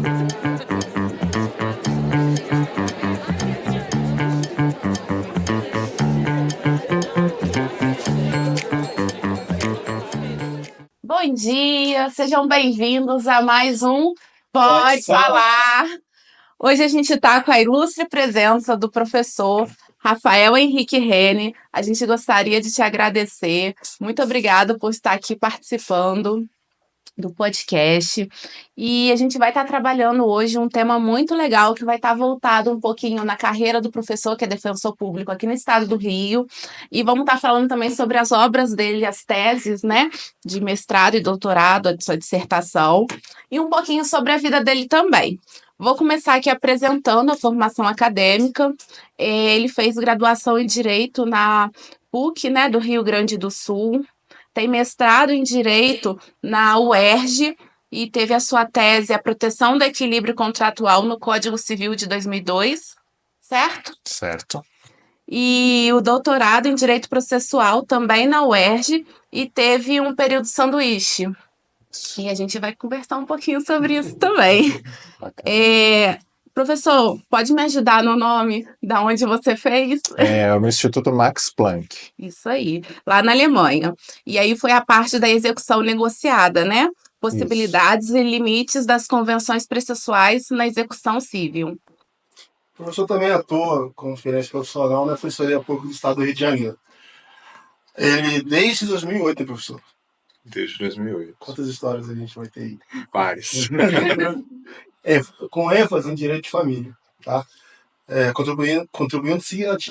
Bom dia, sejam bem-vindos a mais um Pode Falar. Hoje a gente está com a ilustre presença do professor Rafael Henrique Rene. A gente gostaria de te agradecer. Muito obrigada por estar aqui participando do podcast. E a gente vai estar trabalhando hoje um tema muito legal que vai estar voltado um pouquinho na carreira do professor, que é defensor público aqui no estado do Rio. E vamos estar falando também sobre as obras dele, as teses, né, de mestrado e doutorado, a sua dissertação, e um pouquinho sobre a vida dele também. Vou começar aqui apresentando a formação acadêmica. Ele fez graduação em Direito na PUC, né, do Rio Grande do Sul. Tem mestrado em Direito na UERJ e teve a sua tese A Proteção do Equilíbrio Contratual no Código Civil de 2002, certo? Certo. E o doutorado em Direito Processual também na UERJ e teve um período sanduíche. E a gente vai conversar um pouquinho sobre isso também. Professor, pode me ajudar no nome da onde você fez? É o Instituto Max Planck. Isso aí, lá na Alemanha. E aí foi a parte da execução negociada, né? Possibilidades e limites das convenções processuais na execução civil. O professor também atua como experiência profissional na Defensoria Pública do Estado do Rio de Janeiro. Ele, desde 2008, hein, professor? Desde 2008. Quantas histórias a gente vai ter aí? Várias. Com ênfase em direito de família, tá? Contribuindo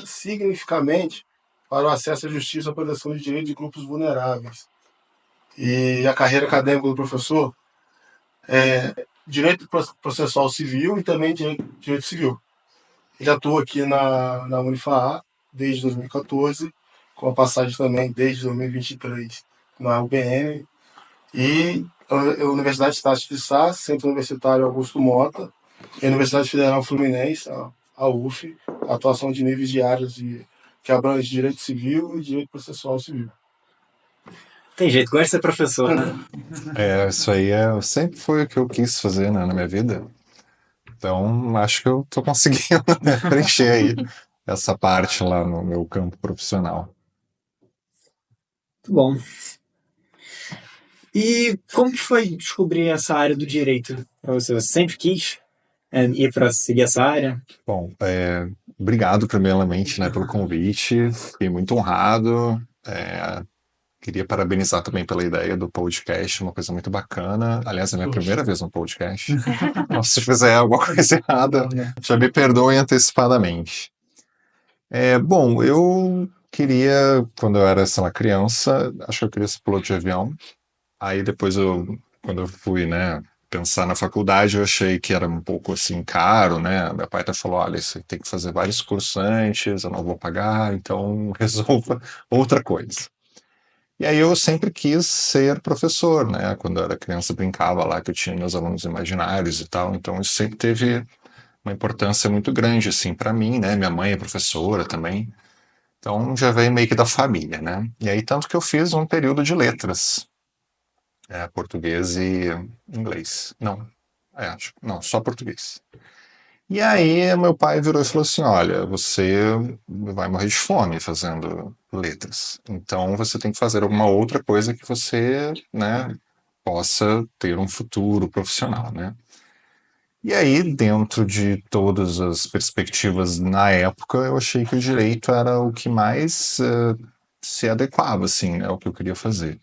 significativamente para o acesso à justiça e à proteção de direitos de grupos vulneráveis. E a carreira acadêmica do professor é direito processual civil e também direito civil. Ele atua aqui na Unifaá desde 2014, com a passagem também desde 2023 na UBM, e a Universidade Estácio de Sá, Centro Universitário Augusto Mota, e a Universidade Federal Fluminense, a UF, a atuação de níveis de áreas que abrange direito civil e direito processual civil. Tem jeito, gosta de ser professor, né? Isso aí sempre foi o que eu quis fazer, né, na minha vida. Então, acho que eu tô conseguindo preencher aí essa parte lá no meu campo profissional. Muito bom. E como que foi descobrir essa área do direito para você? Você sempre quis ir para seguir essa área? Bom, obrigado primeiramente, né, pelo convite. Fiquei muito honrado. Queria parabenizar também pela ideia do podcast, uma coisa muito bacana. Aliás, é a minha primeira vez no podcast. Se fizer alguma coisa errada, já me perdoem antecipadamente. Bom, eu queria, quando eu era, sei lá, criança, acho que eu queria ser piloto de avião. Aí depois, quando eu fui, né, pensar na faculdade, eu achei que era um pouco assim caro, né? Meu pai até falou: olha, você tem que fazer vários cursos antes, eu não vou pagar, então resolva outra coisa. E aí eu sempre quis ser professor, né? Quando eu era criança, eu brincava lá que eu tinha meus alunos imaginários e tal, então isso sempre teve uma importância muito grande, assim, para mim, né? Minha mãe é professora também, então já veio meio que da família, né? E aí, tanto que eu fiz um período de letras, português e inglês. Não, só português. E aí, meu pai virou e falou assim: olha, você vai morrer de fome fazendo letras. Então, você tem que fazer alguma outra coisa que você, né, possa ter um futuro profissional, né? E aí, dentro de todas as perspectivas na época, eu achei que o direito era o que mais se adequava, assim, ao que eu queria fazer.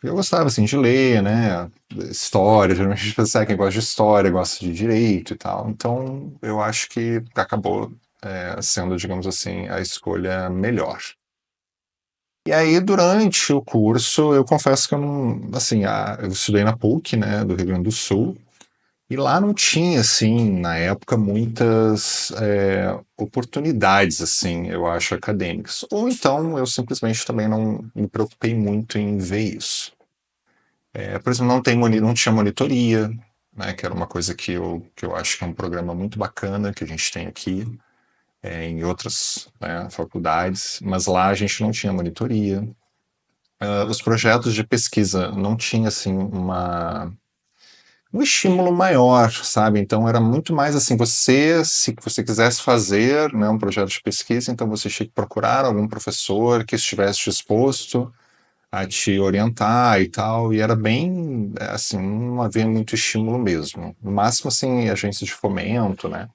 Eu gostava, assim, de ler, né, história, geralmente a gente pensa, quem gosta de história gosta de direito e tal, então eu acho que acabou sendo, digamos assim, a escolha melhor. E aí, durante o curso, eu confesso que eu não, assim, eu estudei na PUC, né, do Rio Grande do Sul, e lá não tinha, assim, na época, muitas oportunidades, assim, eu acho, acadêmicas. Ou então, eu simplesmente também não me preocupei muito em ver isso. Por exemplo, não tinha monitoria, né, que era uma coisa que eu acho que é um programa muito bacana que a gente tem aqui, em outras, né, faculdades, mas lá a gente não tinha monitoria. Os projetos de pesquisa não tinha assim um estímulo maior, sabe? Então era muito mais assim, se você quisesse fazer, né, um projeto de pesquisa, então você tinha que procurar algum professor que estivesse disposto a te orientar e tal, e era bem, assim, não havia muito estímulo mesmo. No máximo, assim, agências de fomento, né?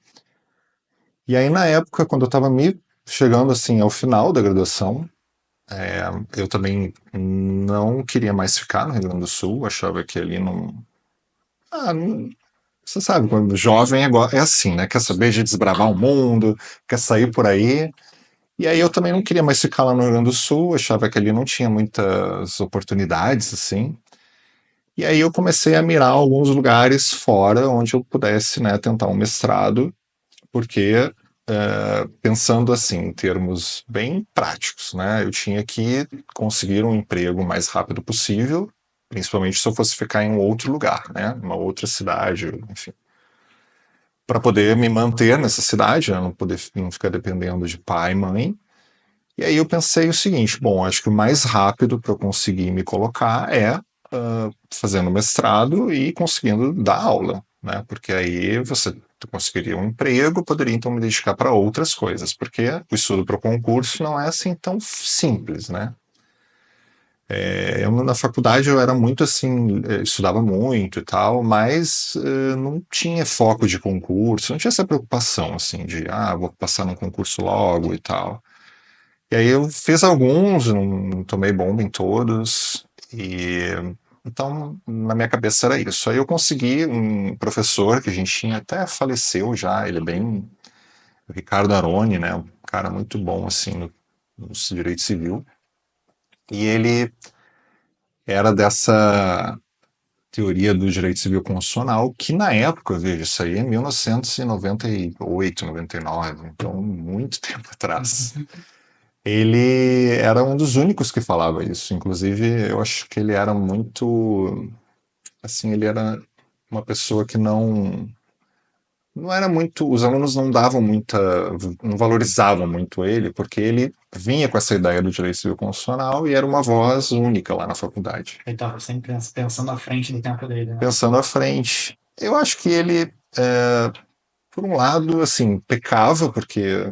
E aí, na época, quando eu estava me chegando, assim, ao final da graduação, eu também não queria mais ficar no Rio Grande do Sul, achava que ali não... Você sabe, quando jovem é assim, né? Quer saber de desbravar o mundo, quer sair por aí. E aí eu também não queria mais ficar lá no Rio Grande do Sul, achava que ali não tinha muitas oportunidades, assim. E aí eu comecei a mirar alguns lugares fora onde eu pudesse, né, tentar um mestrado, porque pensando assim, em termos bem práticos, né, eu tinha que conseguir um emprego o mais rápido possível, principalmente se eu fosse ficar em um outro lugar, né, uma outra cidade, enfim, para poder me manter nessa cidade, né, não ficar dependendo de pai e mãe. E aí eu pensei o seguinte, bom, acho que o mais rápido para eu conseguir me colocar é fazendo mestrado e conseguindo dar aula, né? Porque aí você conseguiria um emprego, poderia então me dedicar para outras coisas, porque o estudo para o concurso não é assim tão simples, né? Na faculdade eu era muito assim, estudava muito e tal, mas não tinha foco de concurso, não tinha essa preocupação assim de, vou passar num concurso logo e tal. E aí eu fiz alguns, não tomei bomba em todos, e então na minha cabeça era isso. Aí eu consegui um professor que a gente tinha, até faleceu já, ele é bem... O Ricardo Aroni, né, um cara muito bom assim no direito civil, e ele era dessa teoria do direito civil constitucional, que na época, veja, isso aí é 1998, 99, então muito tempo atrás. Ele era um dos únicos que falava isso. Inclusive, eu acho que ele era muito. Assim, ele era uma pessoa que não era muito. Os alunos não davam muita. Não valorizavam muito ele, porque ele vinha com essa ideia do direito civil constitucional e era uma voz única lá na faculdade. Ele estava sempre pensando à frente do tempo dele, né? Pensando à frente. Eu acho que ele, por um lado, assim, pecava, porque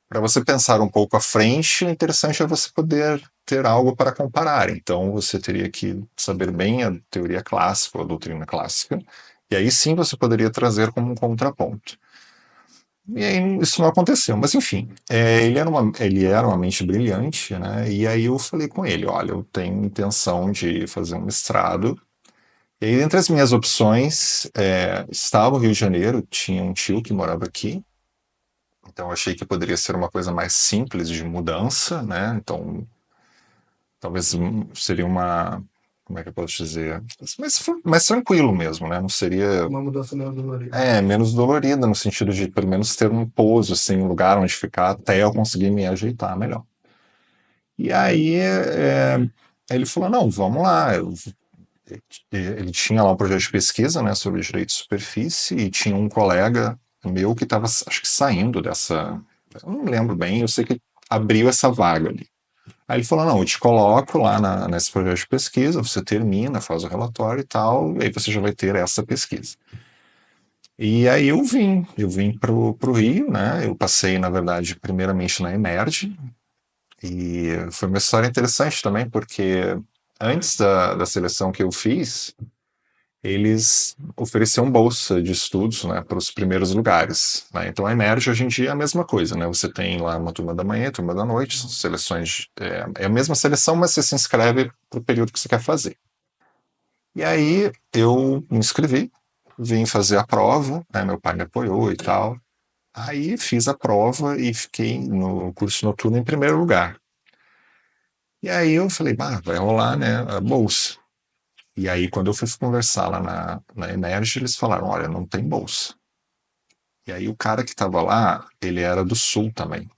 para você pensar um pouco à frente, o interessante é você poder ter algo para comparar. Então, você teria que saber bem a teoria clássica, ou a doutrina clássica, e aí sim você poderia trazer como um contraponto. E aí isso não aconteceu, mas enfim, ele era uma mente brilhante, né? E aí eu falei com ele, olha, eu tenho intenção de fazer um mestrado. E aí, entre as minhas opções, estava o Rio de Janeiro, tinha um tio que morava aqui, então achei que poderia ser uma coisa mais simples de mudança, né? Então talvez seria uma, como é que eu posso dizer, mais tranquilo mesmo, né? Não seria Uma mudança menos dolorida. menos dolorida no sentido de pelo menos ter um pouso, assim, um lugar onde ficar até eu conseguir me ajeitar melhor. E aí ele falou, não, vamos lá. Ele tinha lá um projeto de pesquisa, né, sobre direito de superfície e tinha um colega meu que estava, acho que saindo dessa, eu não lembro bem, eu sei que abriu essa vaga ali. Aí ele falou, não, eu te coloco lá nesse projeto de pesquisa, você termina, faz o relatório e tal, e aí você já vai ter essa pesquisa. E aí eu vim pro Rio, né, eu passei, na verdade, primeiramente na Emerge, e foi uma história interessante também, porque antes da seleção que eu fiz, eles ofereciam bolsa de estudos, né, para os primeiros lugares, né? Então a Emerge hoje em dia é a mesma coisa, né? Você tem lá uma turma da manhã, turma da noite, são seleções, é a mesma seleção, mas você se inscreve para o período que você quer fazer. E aí eu me inscrevi, vim fazer a prova, né? Meu pai me apoiou e tal. Aí fiz a prova e fiquei no curso noturno em primeiro lugar. E aí eu falei, vai rolar, né, a bolsa. E aí, quando eu fui conversar lá na Emerge, eles falaram, olha, não tem bolsa. E aí o cara que estava lá, ele era do Sul também.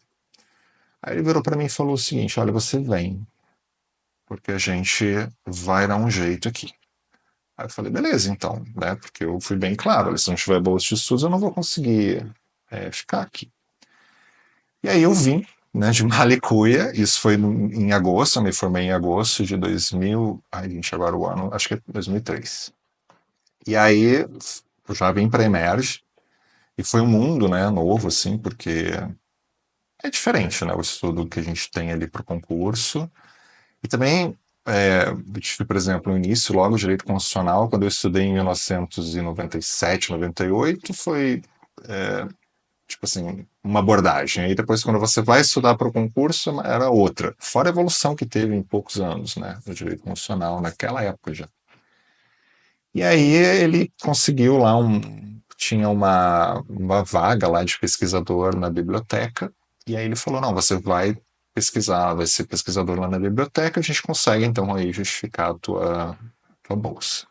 Aí ele virou para mim e falou o seguinte, olha, você vem, porque a gente vai dar um jeito aqui. Aí eu falei, beleza, então, né, porque eu fui bem claro, olha, se não tiver bolsa de estudos, eu não vou conseguir ficar aqui. E aí eu vim, né, de Malicuia, isso foi em agosto, eu me formei em agosto de 2000, ai gente, agora o ano, acho que é 2003. E aí eu já vim para Emerge, e foi um mundo, né, novo, assim, porque é diferente, né, o estudo que a gente tem ali para o concurso. E também, eu tive, por exemplo, no início, logo, direito constitucional, quando eu estudei em 1997, 98, foi, tipo assim, uma abordagem. Aí depois, quando você vai estudar para o concurso, era outra. Fora a evolução que teve em poucos anos, né, no direito constitucional, naquela época já. E aí ele conseguiu lá tinha uma vaga lá de pesquisador na biblioteca, e aí ele falou, não, você vai pesquisar, vai ser pesquisador lá na biblioteca, a gente consegue então aí justificar a tua bolsa.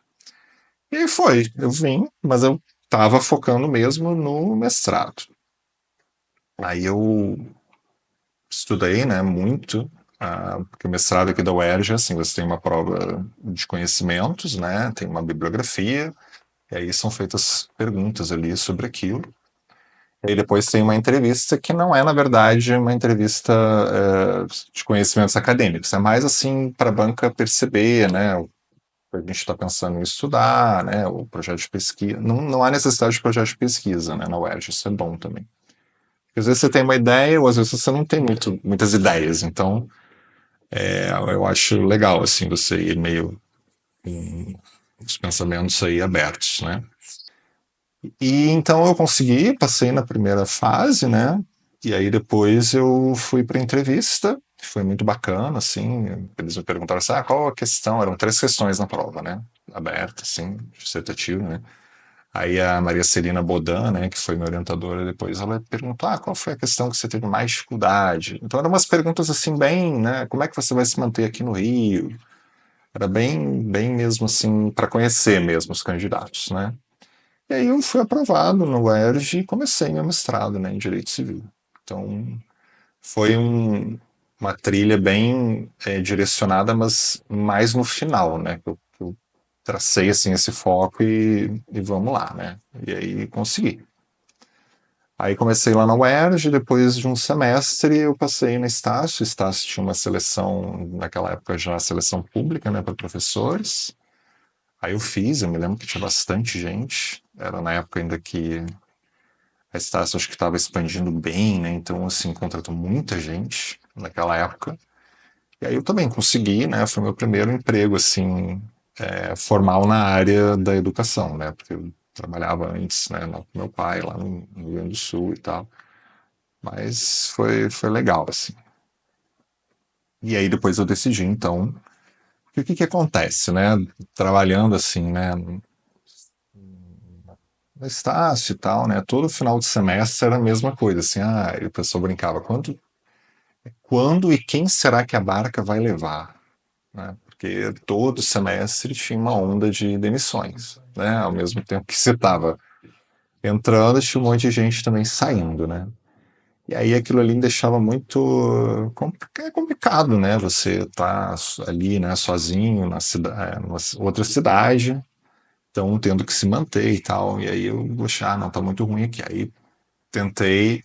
E aí foi, eu vim, mas eu estava focando mesmo no mestrado. Aí eu estudei, né, muito, porque o mestrado aqui da UERJ, assim, você tem uma prova de conhecimentos, né, tem uma bibliografia, e aí são feitas perguntas ali sobre aquilo. E aí depois tem uma entrevista que não é, na verdade, uma entrevista de conhecimentos acadêmicos. É mais assim para a banca perceber, né, o que a gente está pensando em estudar, né, o projeto de pesquisa. Não há necessidade de projeto de pesquisa, né, na UERJ, isso é bom também. Porque às vezes você tem uma ideia, ou às vezes você não tem muitas ideias. Então, eu acho legal, assim, você ir meio com os pensamentos aí abertos, né? E então eu consegui, passei na primeira fase, né? E aí depois eu fui para entrevista, foi muito bacana, assim. Eles me perguntaram assim, qual a questão? Eram 3 questões na prova, né? Aberta, assim, dissertativa, né? Aí a Maria Celina Bodan, né, que foi minha orientadora depois, ela perguntou, qual foi a questão que você teve mais dificuldade? Então eram umas perguntas assim bem, né? Como é que você vai se manter aqui no Rio? Era bem mesmo assim, para conhecer mesmo os candidatos, né? E aí eu fui aprovado no UERJ e comecei meu mestrado, né, em Direito Civil. Então, foi uma trilha bem direcionada, mas mais no final, né, que eu tracei, assim, esse foco e vamos lá, né. E aí consegui. Aí comecei lá na UERJ, depois de um semestre eu passei na Estácio. Estácio tinha uma seleção, naquela época já seleção pública, né, para professores. Aí eu me lembro que tinha bastante gente. Era na época ainda que a Estácio acho que estava expandindo bem, né? Então, assim, contratou muita gente naquela época. E aí eu também consegui, né? Foi meu primeiro emprego, assim, formal na área da educação, né? Porque eu trabalhava antes, né, com meu pai lá no Rio Grande do Sul e tal. Mas foi legal, assim. E aí depois eu decidi, então, o que acontece, né? Trabalhando assim, né? No Estácio e tal, né? Todo final de semestre era a mesma coisa, assim, e o pessoal brincava, quando e quem será que a barca vai levar? Né? Porque todo semestre tinha uma onda de demissões, né? Ao mesmo tempo que você estava entrando, tinha um monte de gente também saindo, né? E aí aquilo ali me deixava muito complicado, né? Você tá ali, né, sozinho numa outra cidade, então tendo que se manter e tal. E aí eu achei, não, tá muito ruim aqui. Aí tentei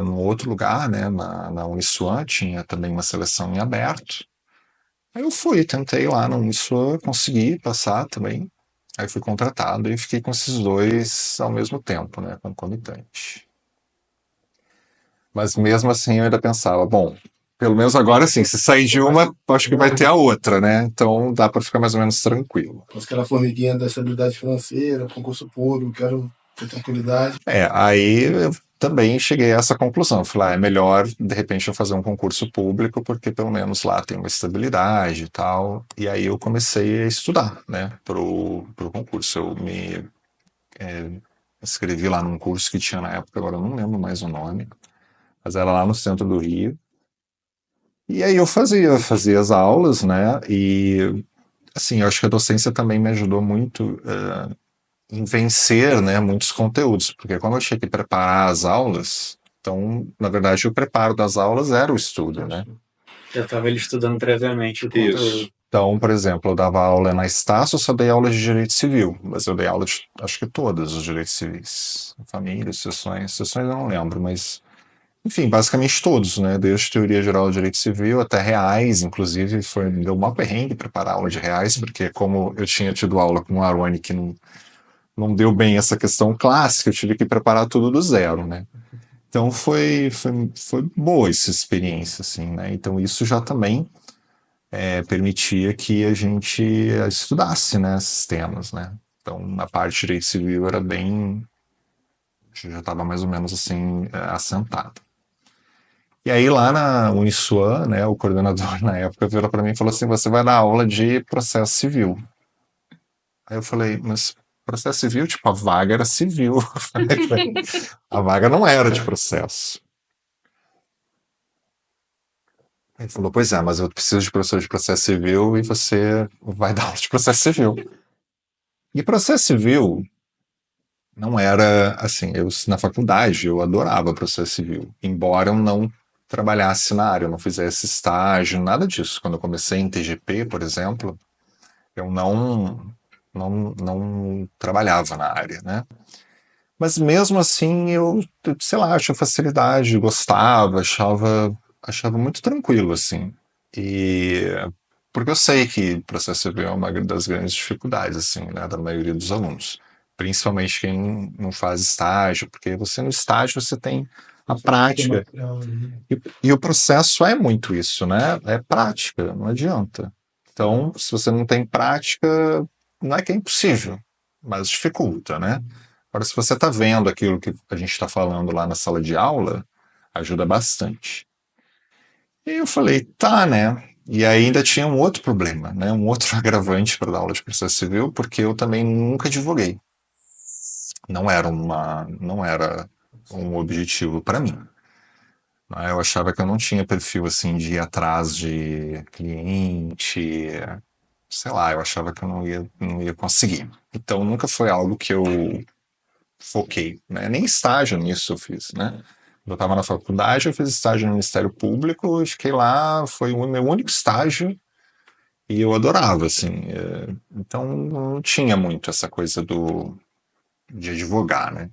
num outro lugar, né, na Uniswan, tinha também uma seleção em aberto. Aí eu tentei lá na Uniswan, consegui passar também. Aí fui contratado e fiquei com esses dois ao mesmo tempo, né, concomitante. Mas mesmo assim eu ainda pensava, bom, pelo menos agora sim, se sair de uma, acho que vai ter a outra, né? Então dá para ficar mais ou menos tranquilo. Aquela formiguinha da estabilidade financeira, concurso público, quero ter tranquilidade. Aí eu também cheguei a essa conclusão. Falei, é melhor de repente eu fazer um concurso público, porque pelo menos lá tem uma estabilidade e tal. E aí eu comecei a estudar, né, pro concurso. Eu me inscrevi lá num curso que tinha na época, agora eu não lembro mais o nome, mas era lá no centro do Rio. E aí eu fazia as aulas, né? E assim, eu acho que a docência também me ajudou muito em vencer, né, muitos conteúdos, porque quando eu tinha que preparar as aulas, então, na verdade, o preparo das aulas era o estudo, né? Já estava ele estudando previamente o conteúdo. Então, por exemplo, eu dava aula na Estácio, eu só dei aula de direito civil, mas eu dei aula de, acho que todos os direitos civis, família, sessões eu não lembro, mas enfim, basicamente todos, né? Desde teoria geral do direito civil até reais, inclusive deu uma perrengue preparar aula de reais, porque como eu tinha tido aula com o Arwani que não deu bem essa questão clássica, eu tive que preparar tudo do zero, né? Então foi boa essa experiência, assim, né? Então isso já também permitia que a gente estudasse, né, esses temas, né? Então a parte de direito civil era bem, já estava mais ou menos assim assentada. E aí lá na Uniswan, né, o coordenador na época virou para mim e falou assim: você vai dar aula de processo civil. Aí eu falei, mas processo civil, tipo, a vaga era civil. A vaga não era de processo. Ele falou, pois é, mas eu preciso de professor de processo civil e você vai dar aula de processo civil. E processo civil não era, assim, eu na faculdade eu adorava processo civil, embora eu não trabalhasse na área, eu não fizesse estágio, nada disso. Quando eu comecei em TGP, por exemplo, eu não trabalhava na área, né? Mas mesmo assim, eu, sei lá, achava facilidade, gostava, achava muito tranquilo, assim. E porque eu sei que processo civil é uma das grandes dificuldades, assim, né, da maioria dos alunos. Principalmente quem não faz estágio, porque você no estágio você tem a prática. E o processo é muito isso, né? É prática, não adianta. Então, se você não tem prática, não é que é impossível, mas dificulta, né? Agora, se você está vendo aquilo que a gente está falando lá na sala de aula, ajuda bastante. E eu falei, tá, né? E aí ainda tinha um outro problema, né? Um outro agravante para dar aula de processo civil, porque eu também nunca advoguei. Não era um objetivo para mim. Né? Eu achava que eu não tinha perfil assim de ir atrás de cliente, sei lá, eu achava que eu não ia conseguir. Então nunca foi algo que eu foquei, né? Nem estágio nisso eu fiz, né? Eu estava na faculdade, eu fiz estágio no Ministério Público, e fiquei lá, foi o meu único estágio e eu adorava, assim. Então não tinha muito essa coisa de advogar, né?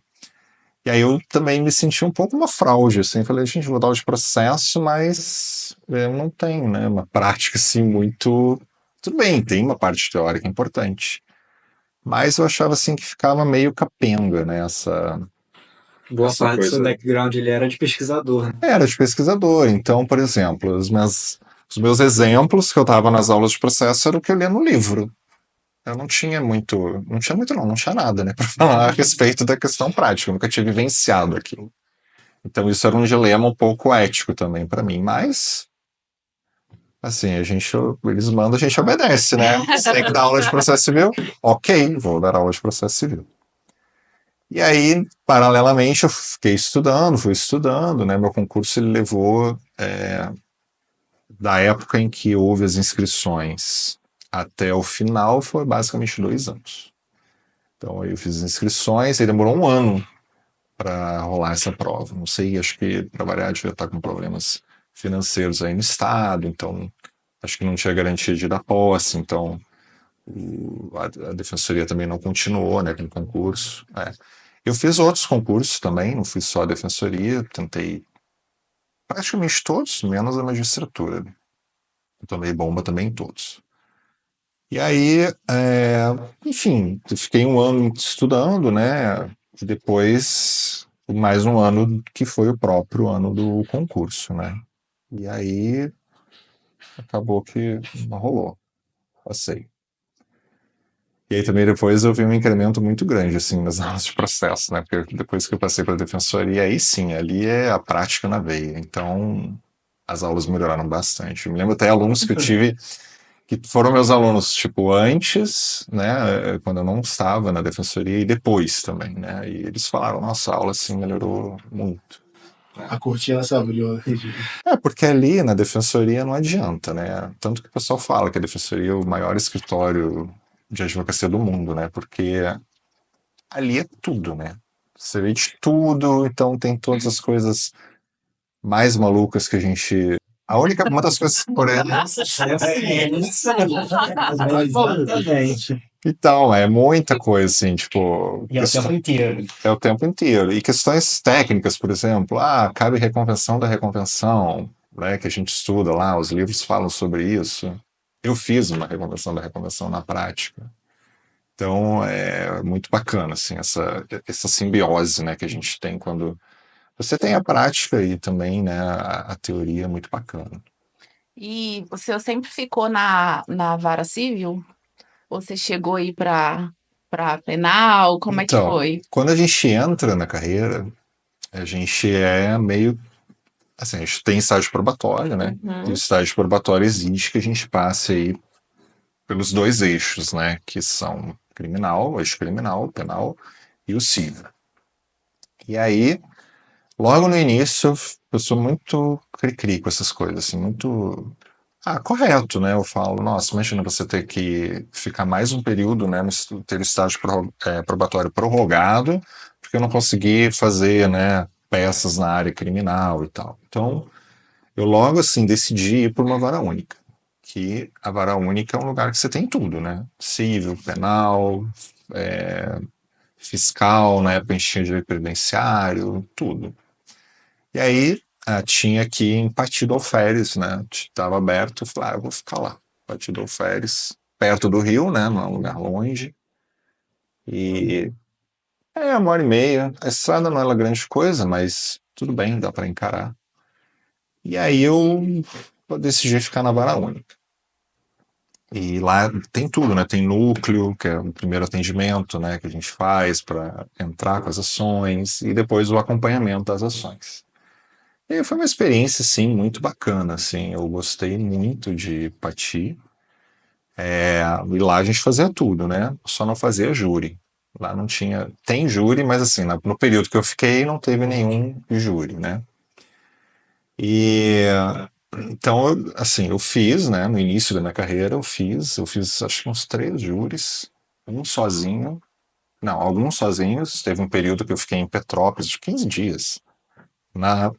E aí eu também me senti um pouco uma fraude, assim, falei, gente, vou dar aula de processo, mas eu não tenho, né, uma prática, assim, muito... Tudo bem, tem uma parte teórica importante, mas eu achava, assim, que ficava meio capenga, né, Boa essa parte do seu coisa... background ele era de pesquisador, né? Era de pesquisador, então, por exemplo, os meus exemplos que eu dava nas aulas de processo era o que eu lia no livro. Eu não tinha nada, né, para falar a respeito da questão prática, eu nunca tinha vivenciado aquilo. Então isso era um dilema um pouco ético também para mim, mas assim, eles mandam, a gente obedece, né? Você tem que dar aula de processo civil? Ok, vou dar aula de processo civil. E aí, paralelamente, eu fui estudando, né? Meu concurso ele levou da época em que houve as inscrições até o final, foi basicamente 2 anos. Então eu fiz as inscrições, e demorou um ano para rolar essa prova. Não sei, acho que trabalhar devia estar com problemas financeiros aí no estado, então acho que não tinha garantia de dar posse, então a defensoria também não continuou, né, com o concurso. Eu fiz outros concursos também, não fui só a defensoria, tentei praticamente todos, menos a magistratura. Eu tomei bomba também em todos. E aí, enfim, eu fiquei um ano estudando, né? E depois mais um ano que foi o próprio ano do concurso, né? E aí acabou que não rolou. Passei. E aí também depois eu vi um incremento muito grande, assim, nas aulas de processo, né? Porque depois que eu passei para a defensoria, aí sim, ali é a prática na veia. Então, as aulas melhoraram bastante. Eu me lembro até alunos que eu tive que foram meus alunos, tipo, antes, né, quando eu não estava na defensoria, e depois também, né, e eles falaram, nossa, a aula, assim, melhorou muito. A cortina se abriu, né? Porque ali na defensoria não adianta, né, tanto que o pessoal fala que a defensoria é o maior escritório de advocacia do mundo, né, porque ali é tudo, né, você vê de tudo, então tem todas as coisas mais malucas que a gente... Uma das coisas, por exemplo, Exatamente. então, é muita coisa, assim, tipo... E é o tempo inteiro. É o tempo inteiro. E questões técnicas, por exemplo, cabe reconvenção da reconvenção, né, que a gente estuda lá, os livros falam sobre isso. Eu fiz uma reconvenção da reconvenção na prática. Então, é muito bacana, assim, essa simbiose, né, que a gente tem quando você tem a prática e também, né, a teoria é muito bacana. E você sempre ficou na vara civil? Ou você chegou aí para penal? Como é que Então, foi? quando a gente entra na carreira, a gente é meio, assim, a gente tem estágio probatório, né, e o Uhum. estágio probatório exige que a gente passe aí pelos dois eixos, né, que são criminal, o eixo criminal, penal e o civil. E aí, logo no início, eu sou muito cri-cri com essas coisas, assim, muito correto, né? Eu falo, nossa, imagina você ter que ficar mais um período, né, ter o estágio probatório prorrogado, porque eu não consegui fazer, né, peças na área criminal e tal. Então, eu logo, assim, decidi ir por uma vara única, que a vara única é um lugar que você tem tudo, né? Civil, penal, fiscal, na época a gente tinha direito previdenciário, tudo. E aí, tinha aqui em Partido Alferes, né? Estava aberto, eu falei, eu vou ficar lá. Partido Alferes, perto do Rio, né? Não é um lugar longe. E 1h30. A estrada não é grande coisa, mas tudo bem, dá para encarar. E aí eu decidi ficar na vara única. E lá tem tudo, né? Tem núcleo, que é o primeiro atendimento, né, que a gente faz para entrar com as ações, e depois o acompanhamento das ações. E foi uma experiência, sim, muito bacana, assim. Eu gostei muito de Pati. E lá a gente fazia tudo, né? Só não fazia júri. Lá não tinha. Tem júri, mas assim, no período que eu fiquei, não teve nenhum júri, né? E então, assim, eu fiz, né? No início da minha carreira, eu fiz acho que uns 3 júris, um sozinho. Não, alguns sozinhos. Teve um período que eu fiquei em Petrópolis de 15 dias.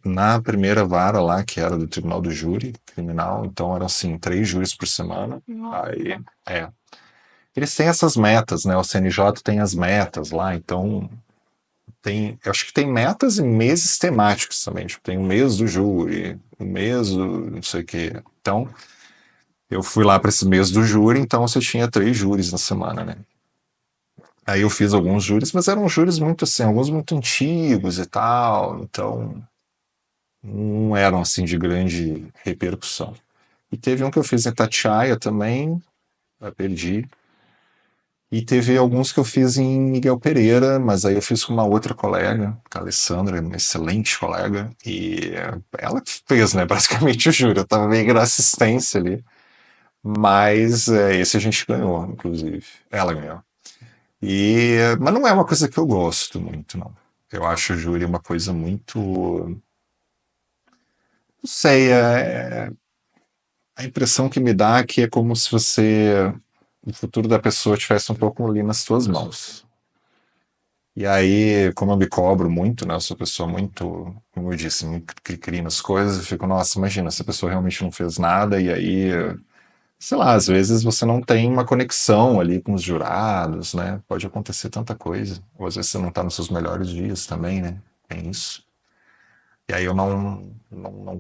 Na primeira vara lá, que era do Tribunal do Júri Criminal, então eram assim, 3 júris por semana. Nossa. Aí, eles têm essas metas, né? O CNJ tem as metas lá, então eu acho que tem metas e meses temáticos também. Tipo, tem o mês do júri, o mês do não sei o quê. Então, eu fui lá para esse mês do júri, então você tinha 3 júris na semana, né? Aí eu fiz alguns júris, mas eram júris muito assim, alguns muito antigos e tal, então não eram assim de grande repercussão. E teve um que eu fiz em Itatiaia também, eu perdi. E teve alguns que eu fiz em Miguel Pereira, mas aí eu fiz com uma outra colega, a Alessandra, uma excelente colega, e ela que fez, né, basicamente o júri. Eu tava meio na assistência ali, mas esse a gente ganhou, inclusive. Ela ganhou. Mas não é uma coisa que eu gosto muito, não. Eu acho o júri uma coisa muito. Não sei, a impressão que me dá é que é como se o futuro da pessoa estivesse um pouco ali nas suas mãos. E aí, como eu me cobro muito, né? Eu sou uma pessoa muito, como eu disse, muito cri-cri nas coisas, eu fico, nossa, imagina, se a pessoa realmente não fez nada, e aí, sei lá, às vezes você não tem uma conexão ali com os jurados, né? Pode acontecer tanta coisa. Ou às vezes você não tá nos seus melhores dias também, né? Tem isso. E aí eu não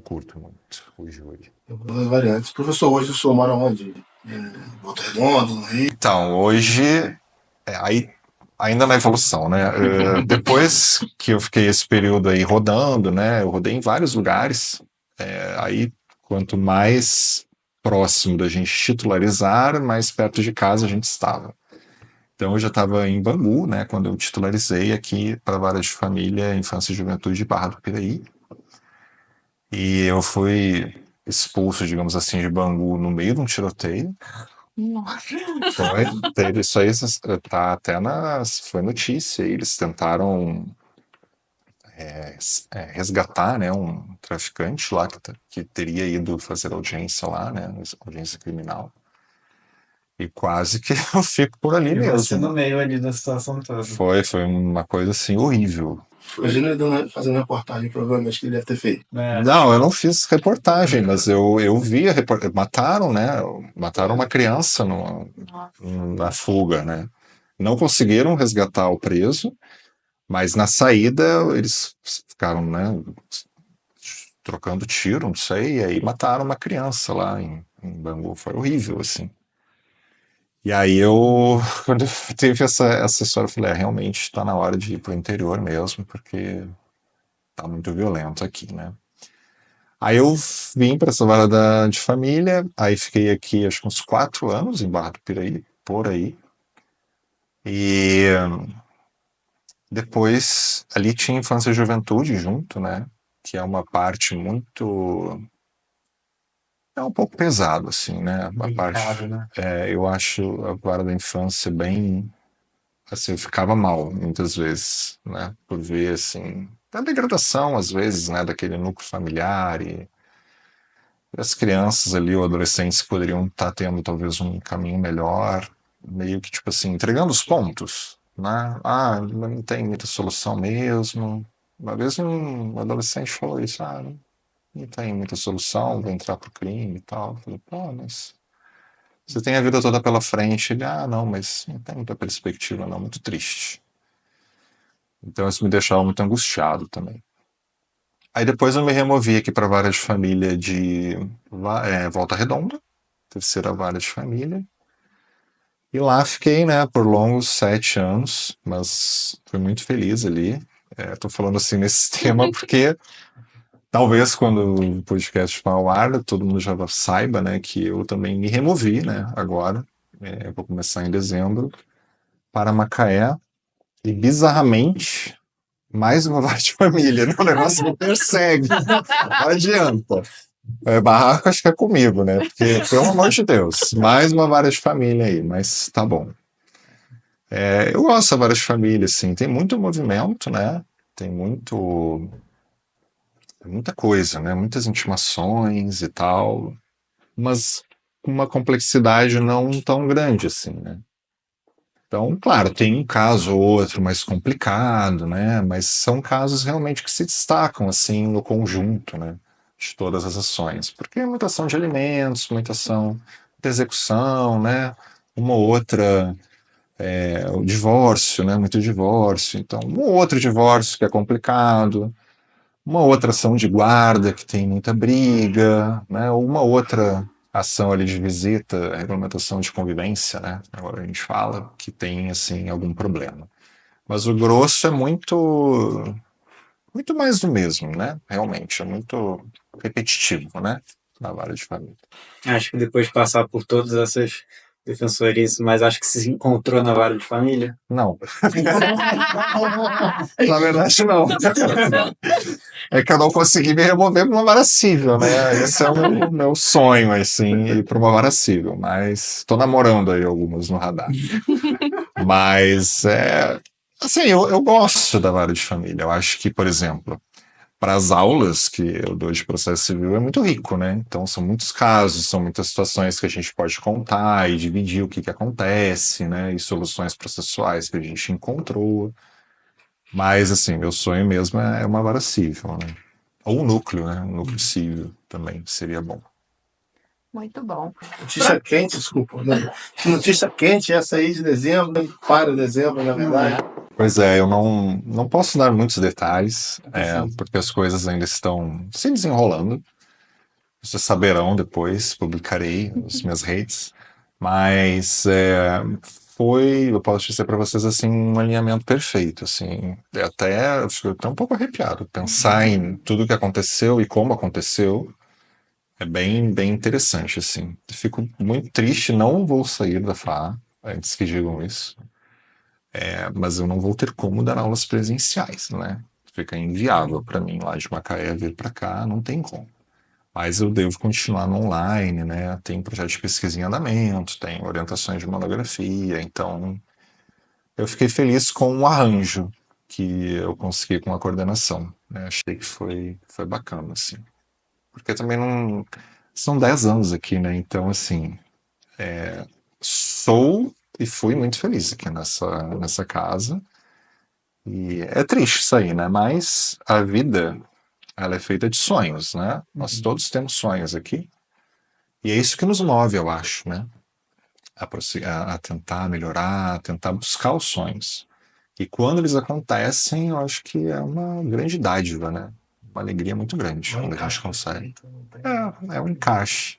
curto muito o júri. Tem todas as variantes. Professor, hoje o senhor mora onde? Volta Redonda, no Rio? Então, hoje, aí ainda na evolução, né? Depois que eu fiquei esse período aí rodando, né? Eu rodei em vários lugares. Aí, quanto mais próximo da gente titularizar, mais perto de casa a gente estava. Então, eu já estava em Bangu, né? Quando eu titularizei aqui para a Vara de Família, Infância e Juventude de Barra do Piraí. E eu fui expulso, digamos assim, de Bangu no meio de um tiroteio. Nossa. Teve isso aí, tá até foi notícia. Eles tentaram resgatar, né, um traficante lá que teria ido fazer audiência lá, né, audiência criminal. E quase que eu fico por ali E você no mesmo. meio ali da situação toda. Foi uma coisa assim horrível. Imagina ele fazendo reportagem, provavelmente, que ele deve ter feito. Não, eu não fiz reportagem, mas eu vi a reportagem. Mataram, né? Mataram uma criança na fuga, né? Não conseguiram resgatar o preso, mas na saída eles ficaram, né, trocando tiro, não sei, e aí mataram uma criança lá em Bangu. Foi horrível, assim. E aí quando teve essa história, eu falei, realmente tá na hora de ir pro interior mesmo, porque tá muito violento aqui, né? Aí eu vim para essa vara de família, aí fiquei aqui acho que uns 4 anos em Barra do Piraí, por aí. E depois ali tinha infância e juventude junto, né? Que é uma parte muito. É um pouco pesado, assim, né? A parte. Né? Eu acho a vara da infância bem. Assim, eu ficava mal muitas vezes, né? Por ver, assim. A degradação, às vezes, né? Daquele núcleo familiar e as crianças ali, ou adolescentes que poderiam estar tendo talvez um caminho melhor, meio que, tipo assim, entregando os pontos, né? Ah, não tem muita solução mesmo. Uma vez um adolescente falou isso, não tem muita solução, vou entrar pro crime e tal. Eu falei, pô, mas você tem a vida toda pela frente. Ele, não, mas não tem muita perspectiva, não, muito triste. Então isso me deixava muito angustiado também. Aí depois eu me removi aqui para a vara de família de Volta Redonda, terceira vara de família. E lá fiquei, né, por longos 7 anos, mas fui muito feliz ali. Tô falando assim nesse tema porque talvez quando o podcast for ao ar, todo mundo já saiba, né, que eu também me removi, né, agora. Vou começar em dezembro para Macaé. E bizarramente, mais uma vara de família, né? O negócio me persegue. Não adianta. Barraco acho que é comigo, né? Porque, pelo amor de Deus, mais uma vara de família aí, mas tá bom. Eu gosto da vara de família, assim, tem muito movimento, né? Tem muita coisa, né? Muitas intimações e tal, mas com uma complexidade não tão grande assim, né? Então, claro, tem um caso ou outro mais complicado, né? Mas são casos realmente que se destacam assim no conjunto, né? De todas as ações, porque é muita ação de alimentos, muita ação de execução, né? Uma ou outra o divórcio, né? Muito divórcio, então um ou outro divórcio que é complicado, uma outra ação de guarda que tem muita briga, né? Ou uma outra ação ali de visita, regulamentação de convivência, né? Agora a gente fala que tem assim algum problema. Mas o grosso é muito mais do mesmo, né? Realmente é muito repetitivo, né? Na vara de família. Acho que depois de passar por todas essas defensorias, mas acho que se encontrou na vara de família. Não. Na verdade, não. É que eu não consegui me remover para uma vara civil, né? Esse é o meu sonho, assim, ir para uma vara civil. Mas estou namorando aí algumas no radar. Mas, assim, eu gosto da vara de família. Eu acho que, por exemplo, para as aulas que eu dou de processo civil é muito rico, né? Então são muitos casos, são muitas situações que a gente pode contar e dividir o que acontece, né? E soluções processuais que a gente encontrou. Mas, assim, meu sonho mesmo é uma vara civil, né? Ou um núcleo, né? Um núcleo civil também seria bom. Muito bom. Notícia quente, desculpa. Né? Notícia quente, essa aí de dezembro, para dezembro, na verdade. Pois é, eu não posso dar muitos detalhes, porque as coisas ainda estão se desenrolando. Vocês saberão depois, publicarei nas minhas redes. Mas eu posso dizer para vocês assim, um alinhamento perfeito, assim. Eu fico até um pouco arrepiado. Pensar em tudo que aconteceu e como aconteceu é bem, bem interessante, assim. Eu fico muito triste, não vou sair da FAA, antes que digam isso. Mas eu não vou ter como dar aulas presenciais, né? Fica inviável para mim lá de Macaé vir para cá, não tem como. Mas eu devo continuar no online, né? Tem projeto de pesquisa em andamento, tem orientações de monografia, então eu fiquei feliz com o arranjo que eu consegui com a coordenação, né? Achei que foi bacana, assim. Porque também não... São 10 anos aqui, né? Então, assim, sou e fui muito feliz aqui nessa casa. E é triste isso aí, né? Mas a vida, ela é feita de sonhos, né? Nós todos temos sonhos aqui. E é isso que nos move, eu acho, né? A tentar melhorar, a tentar buscar os sonhos. E quando eles acontecem, eu acho que é uma grande dádiva, né? Uma alegria muito grande quando a gente consegue. É um encaixe.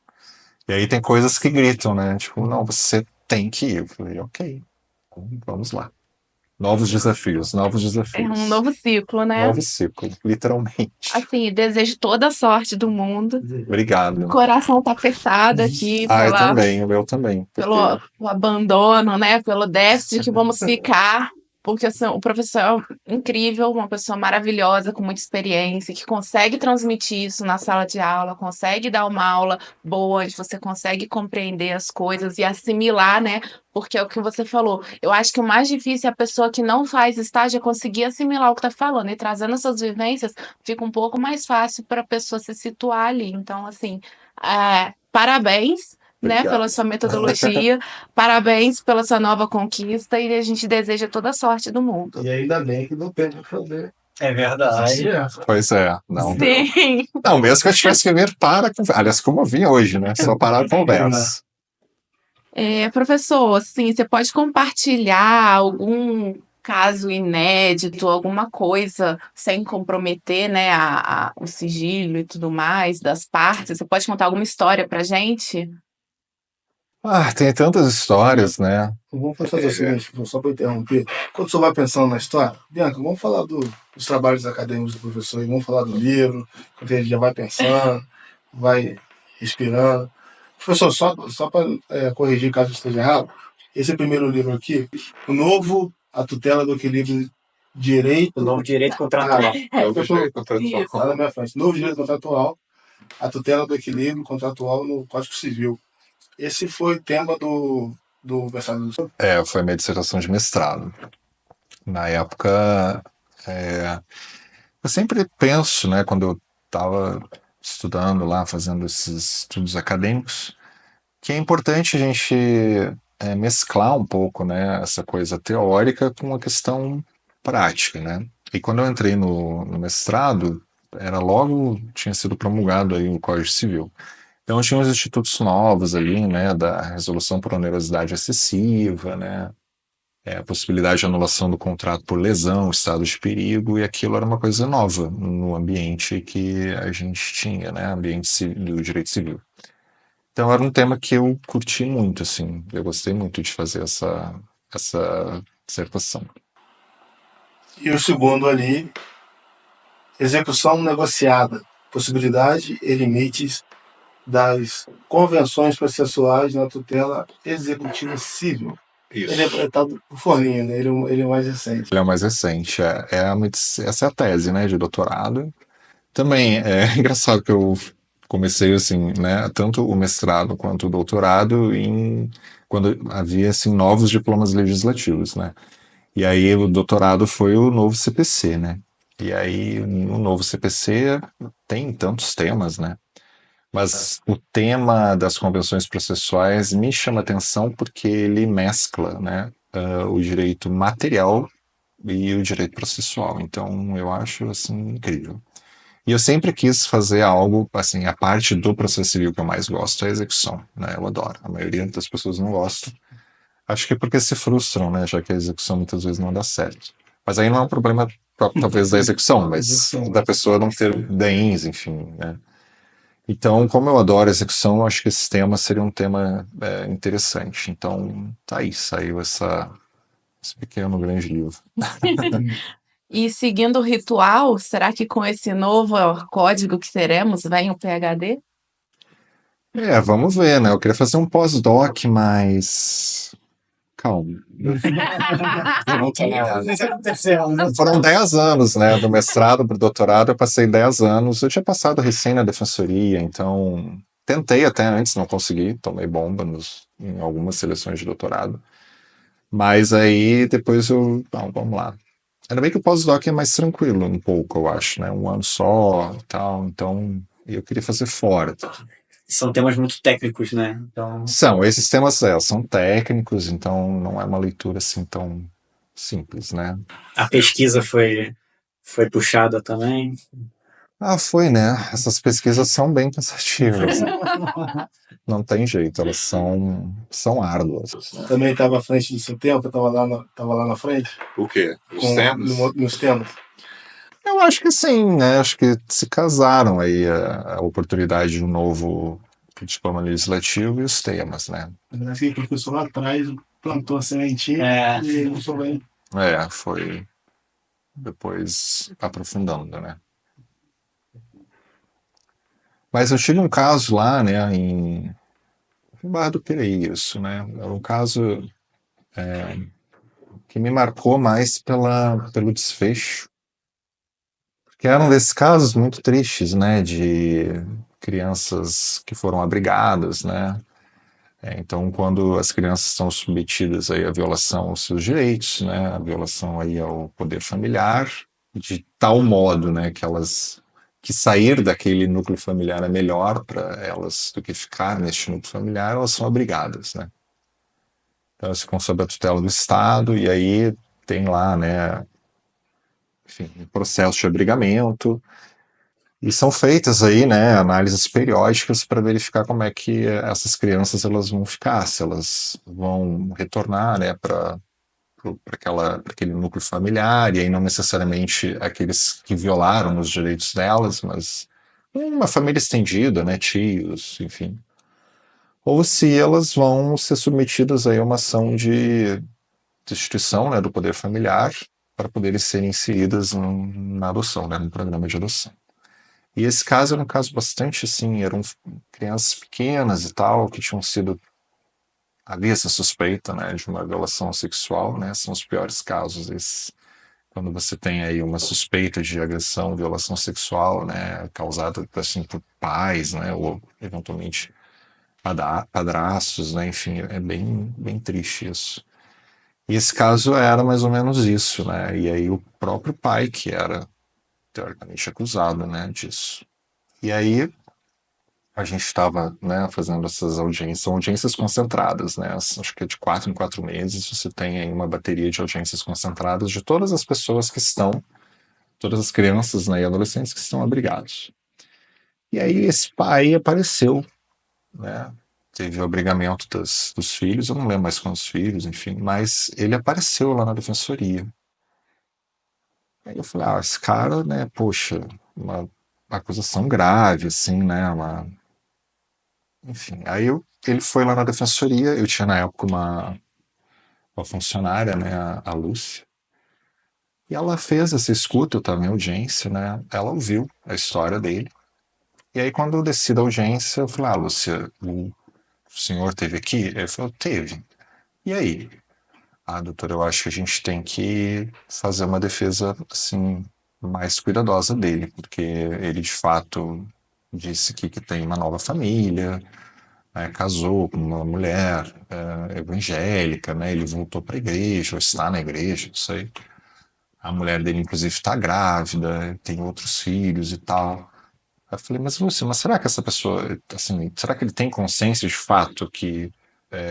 E aí tem coisas que gritam, né? Tipo, não, você tem que ir. Eu falei, ok, vamos lá. Novos desafios. É um novo ciclo, né? Novo ciclo, literalmente. Assim, desejo toda a sorte do mundo. O Obrigado. coração tá apertado aqui Eu também, o meu também. pelo abandono, né? Pelo déficit que vamos ficar. Porque assim, o professor é incrível, uma pessoa maravilhosa, com muita experiência, que consegue transmitir isso na sala de aula, consegue dar uma aula boa, onde você consegue compreender as coisas e assimilar, né? Porque é o que você falou. Eu acho que o mais difícil é a pessoa que não faz estágio é conseguir assimilar o que está falando. E trazendo essas vivências, fica um pouco mais fácil para a pessoa se situar ali. Então, assim, parabéns. Né, Obrigado. pela sua metodologia, parabéns pela sua nova conquista e a gente deseja toda a sorte do mundo. E ainda bem que não tem pra fazer. É verdade. Pois é. Não, Sim. não, mesmo que eu tivesse que vir para a conversa. Aliás, como eu vim hoje, né? Só parar a conversa. Professor, assim, você pode compartilhar algum caso inédito, alguma coisa sem comprometer, né, o sigilo e tudo mais das partes? Você pode contar alguma história pra gente? Tem tantas histórias, né? Vamos fazer o seguinte, só para interromper. Quando o senhor vai pensando na história, Bianca, vamos falar dos trabalhos acadêmicos do professor, e vamos falar do livro, que a gente já vai pensando, vai respirando. Professor, só para corrigir caso eu esteja errado, esse primeiro livro aqui, o novo, A Tutela do Equilíbrio Direito... O novo direito contratual. Novo direito contratual. Lá na minha frente. Novo direito contratual, a tutela do equilíbrio contratual no Código Civil. Esse foi o tema do mestrado do senhor? Foi minha dissertação de mestrado. Na época, eu sempre penso, né, quando eu estava estudando lá, fazendo esses estudos acadêmicos, que é importante a gente mesclar um pouco, né, essa coisa teórica com a questão prática, né? E quando eu entrei no mestrado, tinha sido promulgado aí o Código Civil. Então tinha uns institutos novos ali, né, da resolução por onerosidade excessiva, né, a possibilidade de anulação do contrato por lesão, estado de perigo, e aquilo era uma coisa nova no ambiente que a gente tinha, né, ambiente do direito civil. Então era um tema que eu curti muito, assim, eu gostei muito de fazer essa dissertação. E o segundo ali, execução negociada, possibilidade e limites das convenções processuais na tutela executiva civil. Isso. Ele tá do forninho, né? Ele é o mais recente. Ele é o mais recente, essa é a tese, né, de doutorado. Também é engraçado que eu comecei assim, né, tanto o mestrado quanto o doutorado quando havia assim novos diplomas legislativos, né? E aí o doutorado foi o novo CPC, né? E aí no novo CPC tem tantos temas, né? Mas o tema das convenções processuais me chama atenção porque ele mescla, né, o direito material e o direito processual. Então eu acho assim incrível. E eu sempre quis fazer algo, assim, a parte do processo civil que eu mais gosto é a execução, né? Eu adoro. A maioria das pessoas não gosta. Acho que é porque se frustram, né? Já que a execução muitas vezes não dá certo. Mas aí não é um problema próprio, talvez, da execução, mas da pessoa não ter bens, enfim, né? Então, como eu adoro a execução, eu acho que esse tema seria um tema interessante. Então, tá aí, saiu esse pequeno grande livro. E seguindo o ritual, será que com esse novo código que teremos vem o PhD? Vamos ver, né? Eu queria fazer um pós-doc, mas... Calma. Foram 10 anos, né? Do mestrado para o doutorado, eu passei 10 anos. Eu tinha passado recém na defensoria, então... Tentei até antes, não consegui. Tomei bomba em algumas seleções de doutorado. Mas aí, depois Não, vamos lá. Ainda bem que o pós-doc é mais tranquilo um pouco, eu acho, né? 1 ano só e tal. Então, eu queria fazer fora. São temas muito técnicos, né? Então... Esses temas são técnicos, então não é uma leitura assim tão simples, né? A pesquisa foi puxada também? Foi, né? Essas pesquisas são bem cansativas. Não tem jeito, elas são árduas. Também estava à frente do seu tempo, estava lá na frente. O quê? Nos temas? Eu acho que sim, né? Acho que se casaram aí a oportunidade de um novo o diploma legislativo e os temas, né? Assim, o professor lá atrás plantou a sementinha e não sou bem. Foi depois aprofundando, né? Mas eu tive um caso lá, né, em Barra do Piraí, isso, né? Era um caso que me marcou mais pelo desfecho, que era um desses casos muito tristes, né, de crianças que foram abrigadas, né? Então, quando as crianças estão submetidas aí à violação aos seus direitos, né, a violação aí ao poder familiar, de tal modo, né, que sair daquele núcleo familiar é melhor para elas do que ficar neste núcleo familiar, elas são abrigadas, né? Então, elas ficam sob a tutela do Estado e aí tem lá, né, enfim, um processo de abrigamento. E são feitas aí, né, análises periódicas para verificar como é que essas crianças elas vão ficar, se elas vão retornar, né, para aquele núcleo familiar, e aí não necessariamente aqueles que violaram os direitos delas, mas uma família estendida, né, tios, enfim. Ou se elas vão ser submetidas aí a uma ação de destituição, né, do poder familiar para poderem ser inseridas na adoção, né, no programa de adoção. E esse caso era um caso bastante assim, eram crianças pequenas e tal, que tinham sido. Havia essa suspeita, né, de uma violação sexual, né, são os piores casos esses. Quando você tem aí uma suspeita de agressão, violação sexual, né, causada assim, por pais, né, ou eventualmente padrastos, né, enfim, é bem, bem triste isso. E esse caso era mais ou menos isso, né, e aí o próprio pai que era teoricamente acusado, né, disso. E aí a gente estava, né, fazendo essas audiências, são audiências concentradas, né, acho que é de 4 em 4 meses você tem aí uma bateria de audiências concentradas de todas as pessoas que estão, todas as crianças, né, e adolescentes que estão abrigados. E aí esse pai apareceu, né, teve o abrigamento dos filhos, eu não lembro mais quantos filhos, enfim, mas ele apareceu lá na defensoria. Aí eu falei, esse cara, né, poxa, uma acusação grave, assim, né, enfim, ele foi lá na defensoria, eu tinha na época uma funcionária, né, a Lúcia, e ela fez essa escuta, eu estava em audiência, né, ela ouviu a história dele, e aí quando eu desci da audiência, eu falei, Lúcia, o senhor teve aqui? Ele falou, teve. E aí? Doutora, eu acho que a gente tem que fazer uma defesa, assim, mais cuidadosa dele, porque ele, de fato, disse que tem uma nova família, né, casou com uma mulher evangélica, né, ele voltou para a igreja, ou está na igreja, não sei. A mulher dele, inclusive, está grávida, tem outros filhos e tal. Aí eu falei, mas Lúcia, mas será que essa pessoa, assim, será que ele tem consciência de fato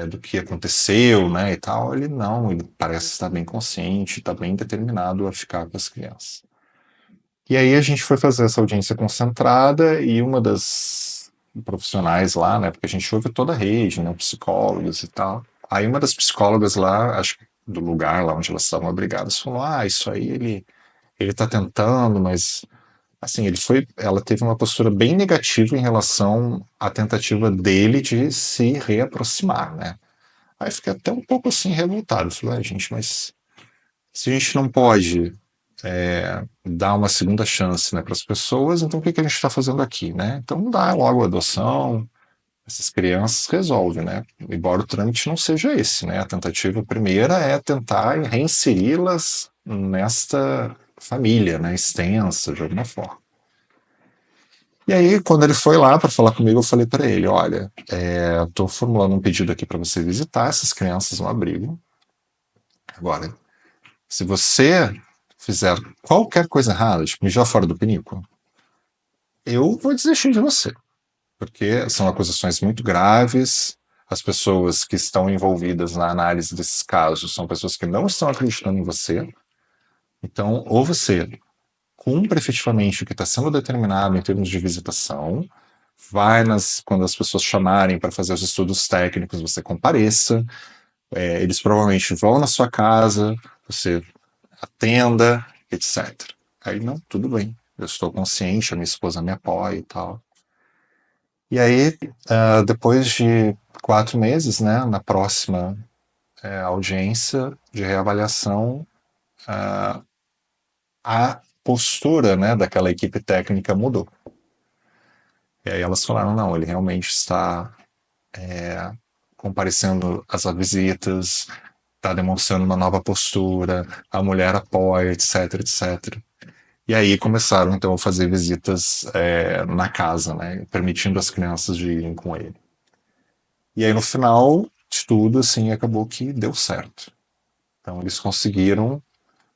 do que aconteceu, né, e tal? Ele não, ele parece estar bem consciente, está bem determinado a ficar com as crianças. E aí a gente foi fazer essa audiência concentrada e uma das profissionais lá, né, porque a gente ouve toda a rede, né, psicólogos e tal. Aí uma das psicólogas lá, acho que do lugar lá onde elas estavam abrigadas, falou: isso aí ele tá tentando, mas assim, ela teve uma postura bem negativa em relação à tentativa dele de se reaproximar, né? Aí fiquei até um pouco assim revoltado. Falei, gente, mas se a gente não pode dar uma segunda chance, né, para as pessoas, então o que a gente está fazendo aqui, né? Então dá logo a adoção, essas crianças resolve, né? Embora o trâmite não seja esse, né? A tentativa primeira é tentar reinseri-las nesta família, né, extensa de alguma forma. E aí, quando ele foi lá para falar comigo, eu falei para ele: olha, estou formulando um pedido aqui para você visitar essas crianças no abrigo. Agora, se você fizer qualquer coisa errada, tipo mijar fora do pinico, eu vou desistir de você. Porque são acusações muito graves. As pessoas que estão envolvidas na análise desses casos são pessoas que não estão acreditando em você. Então, ou você cumpre efetivamente o que está sendo determinado em termos de visitação, quando as pessoas chamarem para fazer os estudos técnicos, você compareça, eles provavelmente vão na sua casa, você atenda, etc. Aí, não, tudo bem, eu estou consciente, a minha esposa me apoia e tal. E aí, depois de 4 meses, né, na próxima audiência de reavaliação, a postura, né, daquela equipe técnica mudou. E aí elas falaram, não, ele realmente está comparecendo às visitas, está demonstrando uma nova postura, a mulher apoia, etc, etc. E aí começaram, então, a fazer visitas na casa, né, permitindo as crianças de irem com ele. E aí, no final de tudo, assim, acabou que deu certo. Então, eles conseguiram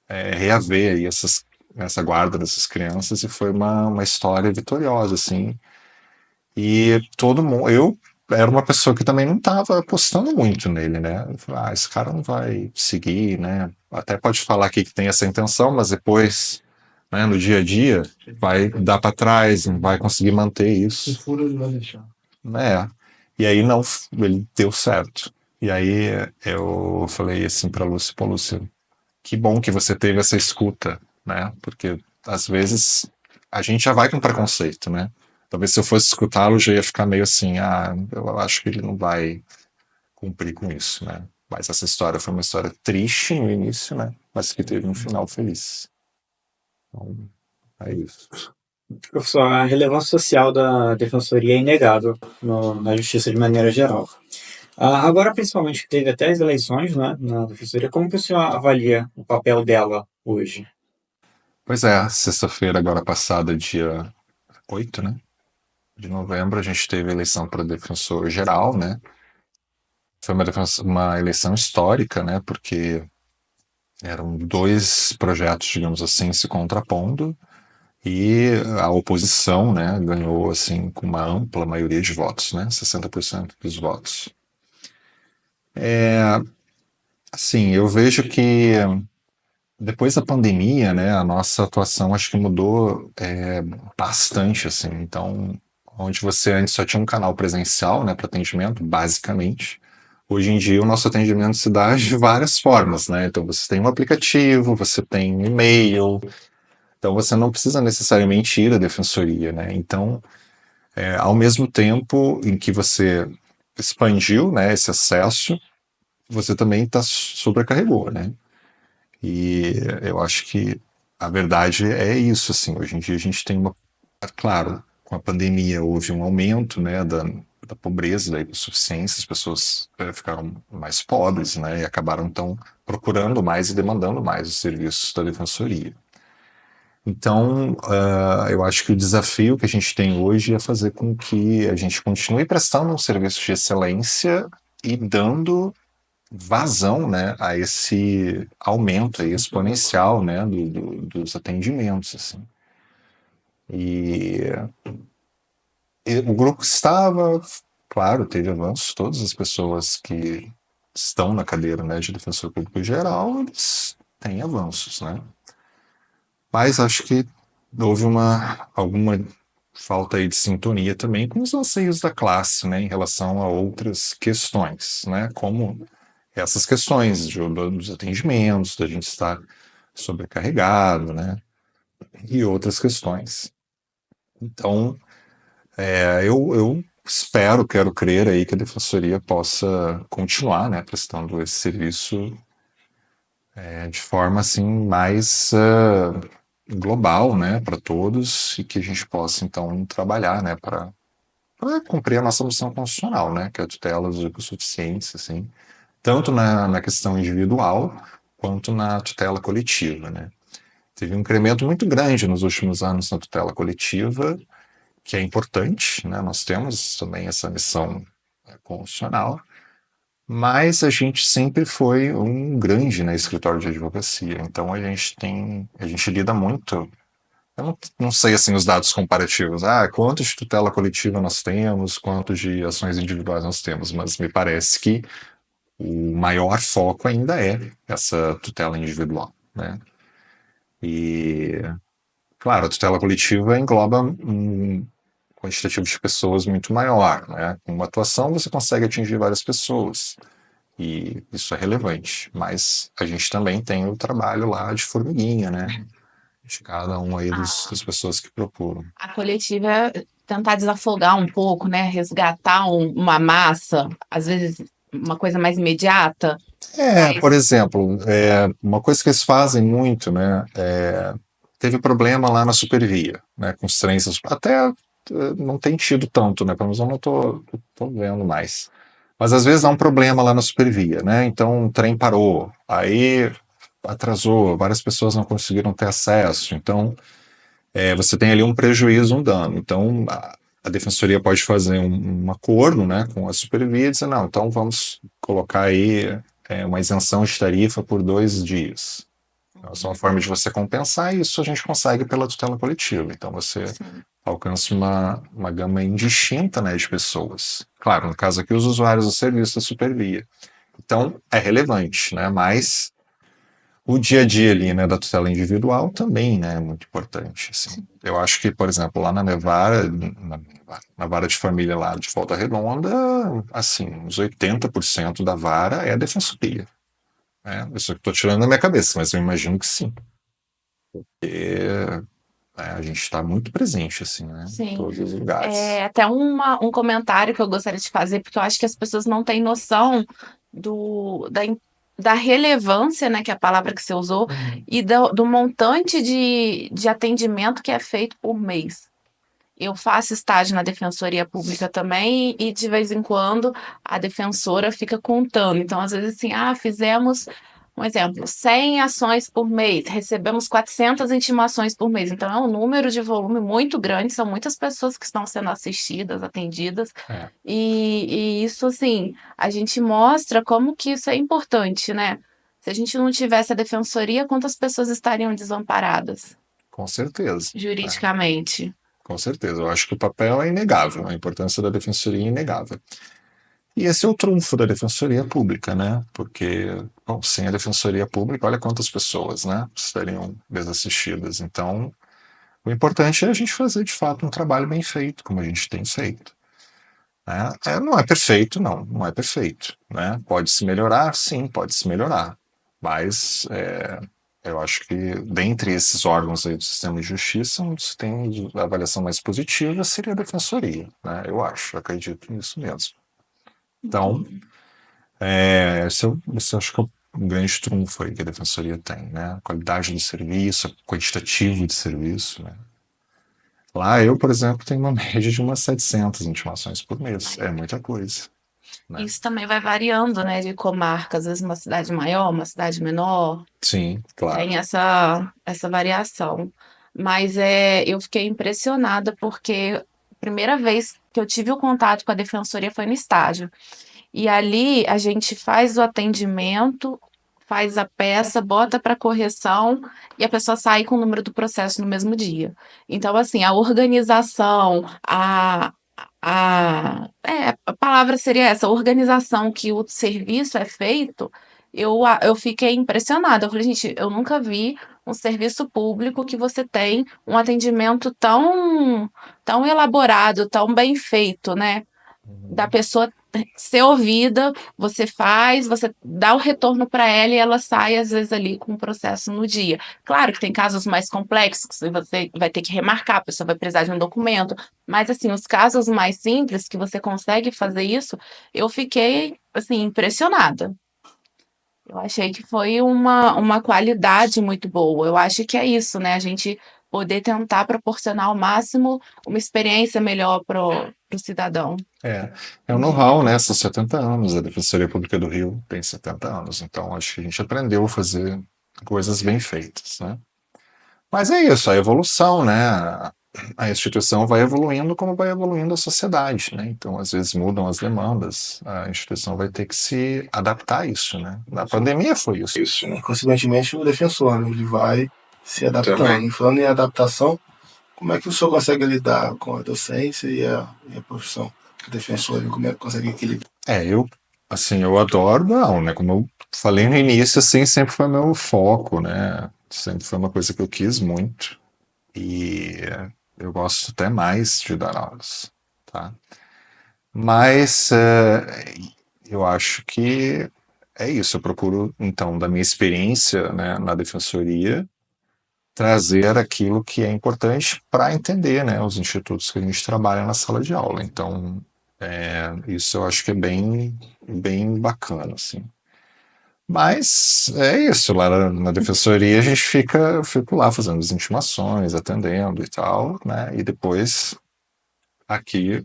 reaver aí essa guarda dessas crianças e foi uma história vitoriosa, assim. E todo mundo... Eu era uma pessoa que também não estava apostando muito nele, né? Eu falei, esse cara não vai seguir, né? Até pode falar aqui que tem essa intenção, mas depois, né, no dia a dia, vai dar para trás, não vai conseguir manter isso. Se fura, ele vai deixar. E aí não, ele deu certo. E aí eu falei assim para Lúcia, pô, Lúcia, que bom que você teve essa escuta, né? Porque às vezes a gente já vai com preconceito, né? Talvez se eu fosse escutá-lo, já ia ficar meio assim, eu acho que ele não vai cumprir com isso, né? Mas essa história foi uma história triste no início, né? Mas que teve um final feliz. Então, é isso. Professor, a relevância social da defensoria é inegável na justiça de maneira geral. Agora, principalmente, que teve até as eleições, né, na defensoria, como que o senhor avalia o papel dela hoje? Pois é, sexta-feira agora passada, dia 8, né? De novembro, a gente teve a eleição para defensor geral, né? Foi uma eleição histórica, né? Porque eram 2 projetos, digamos assim, se contrapondo e a oposição, né, ganhou assim com uma ampla maioria de votos, né? 60% dos votos. Assim, eu vejo que depois da pandemia, né, a nossa atuação acho que mudou bastante, assim. Então, onde você antes só tinha um canal presencial, né, para atendimento, basicamente, hoje em dia o nosso atendimento se dá de várias formas, né? Então, você tem um aplicativo, você tem um e-mail, então você não precisa necessariamente ir à defensoria, né? Então, ao mesmo tempo em que você expandiu, né, esse acesso, você também sobrecarregou, né? E eu acho que a verdade é isso, assim. Hoje em dia a gente tem claro, com a pandemia houve um aumento, né, da pobreza, da hipossuficiência, as pessoas ficaram mais pobres, né, e acabaram então procurando mais e demandando mais os serviços da defensoria. Então, eu acho que o desafio que a gente tem hoje é fazer com que a gente continue prestando um serviço de excelência e dando vazão, né, a esse aumento aí exponencial, né, dos atendimentos, assim. E o grupo estava, claro, teve avanços, todas as pessoas que estão na cadeira, né, de defensor público geral, eles têm avanços, né? Mas acho que houve alguma falta aí de sintonia também com os anseios da classe, né, em relação a outras questões, né, como essas questões dos atendimentos, da gente estar sobrecarregado, né, e outras questões. Então, eu espero, quero crer aí que a defensoria possa continuar, né, prestando esse serviço de forma assim mais global, né, para todos e que a gente possa então trabalhar, né, para cumprir a nossa missão constitucional, né, que é a tutela dos hipossuficientes, assim, tanto na questão individual quanto na tutela coletiva, né. Teve um incremento muito grande nos últimos anos na tutela coletiva, que é importante, né? Nós temos também essa missão constitucional, mas a gente sempre foi um grande, né, escritório de advocacia. Então a gente lida muito. Eu não sei assim os dados comparativos. Quantos de tutela coletiva nós temos, quantos de ações individuais nós temos, mas me parece que o maior foco ainda é essa tutela individual, né? E claro, a tutela coletiva engloba um quantitativo de pessoas muito maior, né? Com uma atuação você consegue atingir várias pessoas e isso é relevante, mas a gente também tem o trabalho lá de formiguinha, né? De cada um aí das pessoas que procuram. A coletiva tentar desafogar um pouco, né? Resgatar uma massa, às vezes uma coisa mais imediata. Por exemplo, uma coisa que eles fazem muito, né? Teve problema lá na Supervia, né? Com os trens, até não tem tido tanto, né? Pelo menos eu não tô vendo mais. Mas às vezes dá um problema lá na Supervia, né? Então o trem parou, aí atrasou, várias pessoas não conseguiram ter acesso. Então você tem ali um prejuízo, um dano. Então a defensoria pode fazer um acordo, né, com a Supervia e dizer, não, então vamos colocar aí uma isenção de tarifa por 2 dias. Então, essa é uma forma de você compensar e isso a gente consegue pela tutela coletiva. Então você alcança uma gama indistinta, né, de pessoas. Claro, no caso aqui, os usuários do serviço da Supervia. Então, é relevante, né, mas o dia a dia ali, né, da tutela individual também, né, é muito importante, assim. Eu acho que, por exemplo, lá na vara de família lá de Volta Redonda, assim, uns 80% da vara é a defensoria. Né? Isso eu estou tirando da minha cabeça, mas eu imagino que sim. A gente está muito presente, assim, né, em todos os lugares. Até um comentário que eu gostaria de fazer, porque eu acho que as pessoas não têm noção da relevância, né, que é a palavra que você usou, e do montante de atendimento que é feito por mês. Eu faço estágio na Defensoria Pública também e de vez em quando a defensora fica contando. Então, às vezes, assim, fizemos, um exemplo, 100 ações por mês, recebemos 400 intimações por mês. Então, é um número de volume muito grande, são muitas pessoas que estão sendo assistidas, atendidas. E isso, assim, a gente mostra como que isso é importante, né? Se a gente não tivesse a defensoria, quantas pessoas estariam desamparadas? Com certeza. Juridicamente. Com certeza. Eu acho que o papel é inegável, a importância da defensoria é inegável. E esse é o trunfo da defensoria pública, né? Porque, bom, sem a defensoria pública, olha quantas pessoas, né, estariam desassistidas. Então, o importante é a gente fazer, de fato, um trabalho bem feito, como a gente tem feito. Né? Não é perfeito, não é perfeito. Né? Pode se melhorar, sim, pode se melhorar. Mas eu acho que, dentre esses órgãos aí do sistema de justiça, um dos que tem a avaliação mais positiva seria a defensoria. Né? Eu acredito nisso mesmo. Então, esse eu acho que é um grande trunfo aí que a defensoria tem, né? A qualidade do serviço, quantitativo de serviço, né? Lá eu, por exemplo, tenho uma média de umas 700 intimações por mês. É muita coisa. Né? Isso também vai variando, né, de comarca. Às vezes uma cidade maior, uma cidade menor. Sim, claro. Tem essa variação. Mas eu fiquei impressionada porque a primeira vez que eu tive o contato com a defensoria foi no estágio. E ali a gente faz o atendimento, faz a peça, bota para correção e a pessoa sai com o número do processo no mesmo dia. Então, assim, a organização, a palavra seria essa, a organização que o serviço é feito, eu fiquei impressionada. Eu falei, gente, eu nunca vi um serviço público que você tem um atendimento tão elaborado, tão bem feito, né? Da pessoa ser ouvida, você faz, você dá o retorno para ela e ela sai, às vezes, ali com o processo no dia. Claro que tem casos mais complexos, que você vai ter que remarcar, a pessoa vai precisar de um documento, mas, assim, os casos mais simples, que você consegue fazer isso, eu fiquei, assim, impressionada. Eu achei que foi uma qualidade muito boa. Eu acho que é isso, né? A gente poder tentar proporcionar ao máximo uma experiência melhor pro cidadão. É um know-how, né? São 70 anos, a Defensoria Pública do Rio tem 70 anos, então acho que a gente aprendeu a fazer coisas bem feitas, né? Mas é isso, a evolução, né? A instituição vai evoluindo como vai evoluindo a sociedade, né? Então, às vezes mudam as demandas, a instituição vai ter que se adaptar a isso, né? Na pandemia foi isso. Né? Consequentemente, o defensor, né? Ele vai se adaptando. Também. E falando em adaptação, como é que o senhor consegue lidar com a docência e a profissão do defensor? Como é que consegue equilibrar? Eu adoro, não, né? Como eu falei no início, assim, sempre foi meu foco, né? Sempre foi uma coisa que eu quis muito. E eu gosto até mais de dar aulas, tá? Mas eu acho que é isso. Eu procuro, então, da minha experiência, né, na defensoria, trazer aquilo que é importante para entender, né, os institutos que a gente trabalha na sala de aula. Então, isso eu acho que é bem bacana, assim. Mas é isso, lá na defensoria a gente eu fico lá fazendo as intimações, atendendo e tal, né, e depois aqui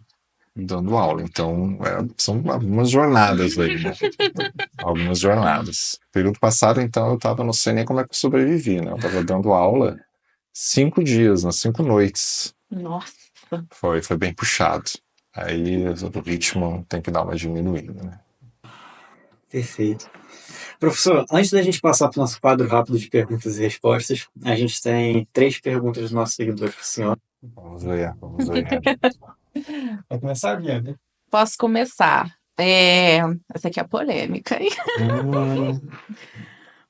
dando aula. Então, são algumas jornadas aí, né? Algumas jornadas. Período passado, então, não sei nem como é que eu sobrevivi, né? Eu estava dando aula 5 dias, nas 5 noites. Nossa. Foi bem puxado. Aí o ritmo tem que dar uma diminuída, né? Perfeito. Professor, antes da gente passar para o nosso quadro rápido de perguntas e respostas, a gente tem 3 perguntas dos nossos seguidores para o senhor. Vamos ver, vamos ver. Vai começar, Guilherme? Posso começar. Essa aqui é polêmica, hein?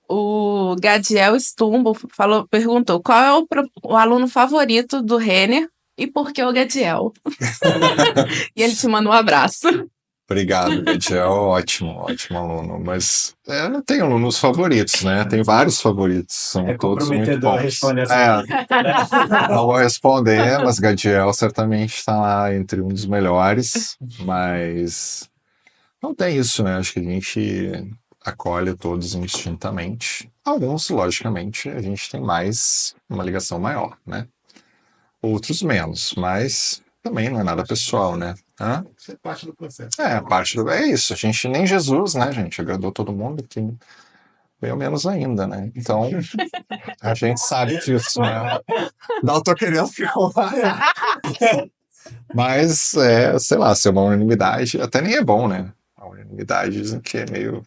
O Gadiel Stumbo perguntou qual é o aluno favorito do Renner e por que o Gadiel? E ele te manda um abraço. Obrigado, Gadiel. Ótimo aluno. Mas eu não tenho alunos favoritos, né? Tem vários favoritos. São todos muito comprometedor bons. responder essa pergunta. Não vou responder, mas Gadiel certamente está lá entre um dos melhores. Mas não tem isso, né? Acho que a gente acolhe todos indistintamente. Alguns, logicamente, a gente tem mais uma ligação maior, né? Outros menos, mas também não é nada pessoal, né? Hã? Isso é parte do processo. É isso. A gente nem Jesus, né, gente? Agradou todo mundo, que bem ou menos ainda, né? Então, a gente sabe disso, né? Não tô querendo falar. Mas, sei lá, ser uma unanimidade, até nem é bom, né? A unanimidade dizem que é meio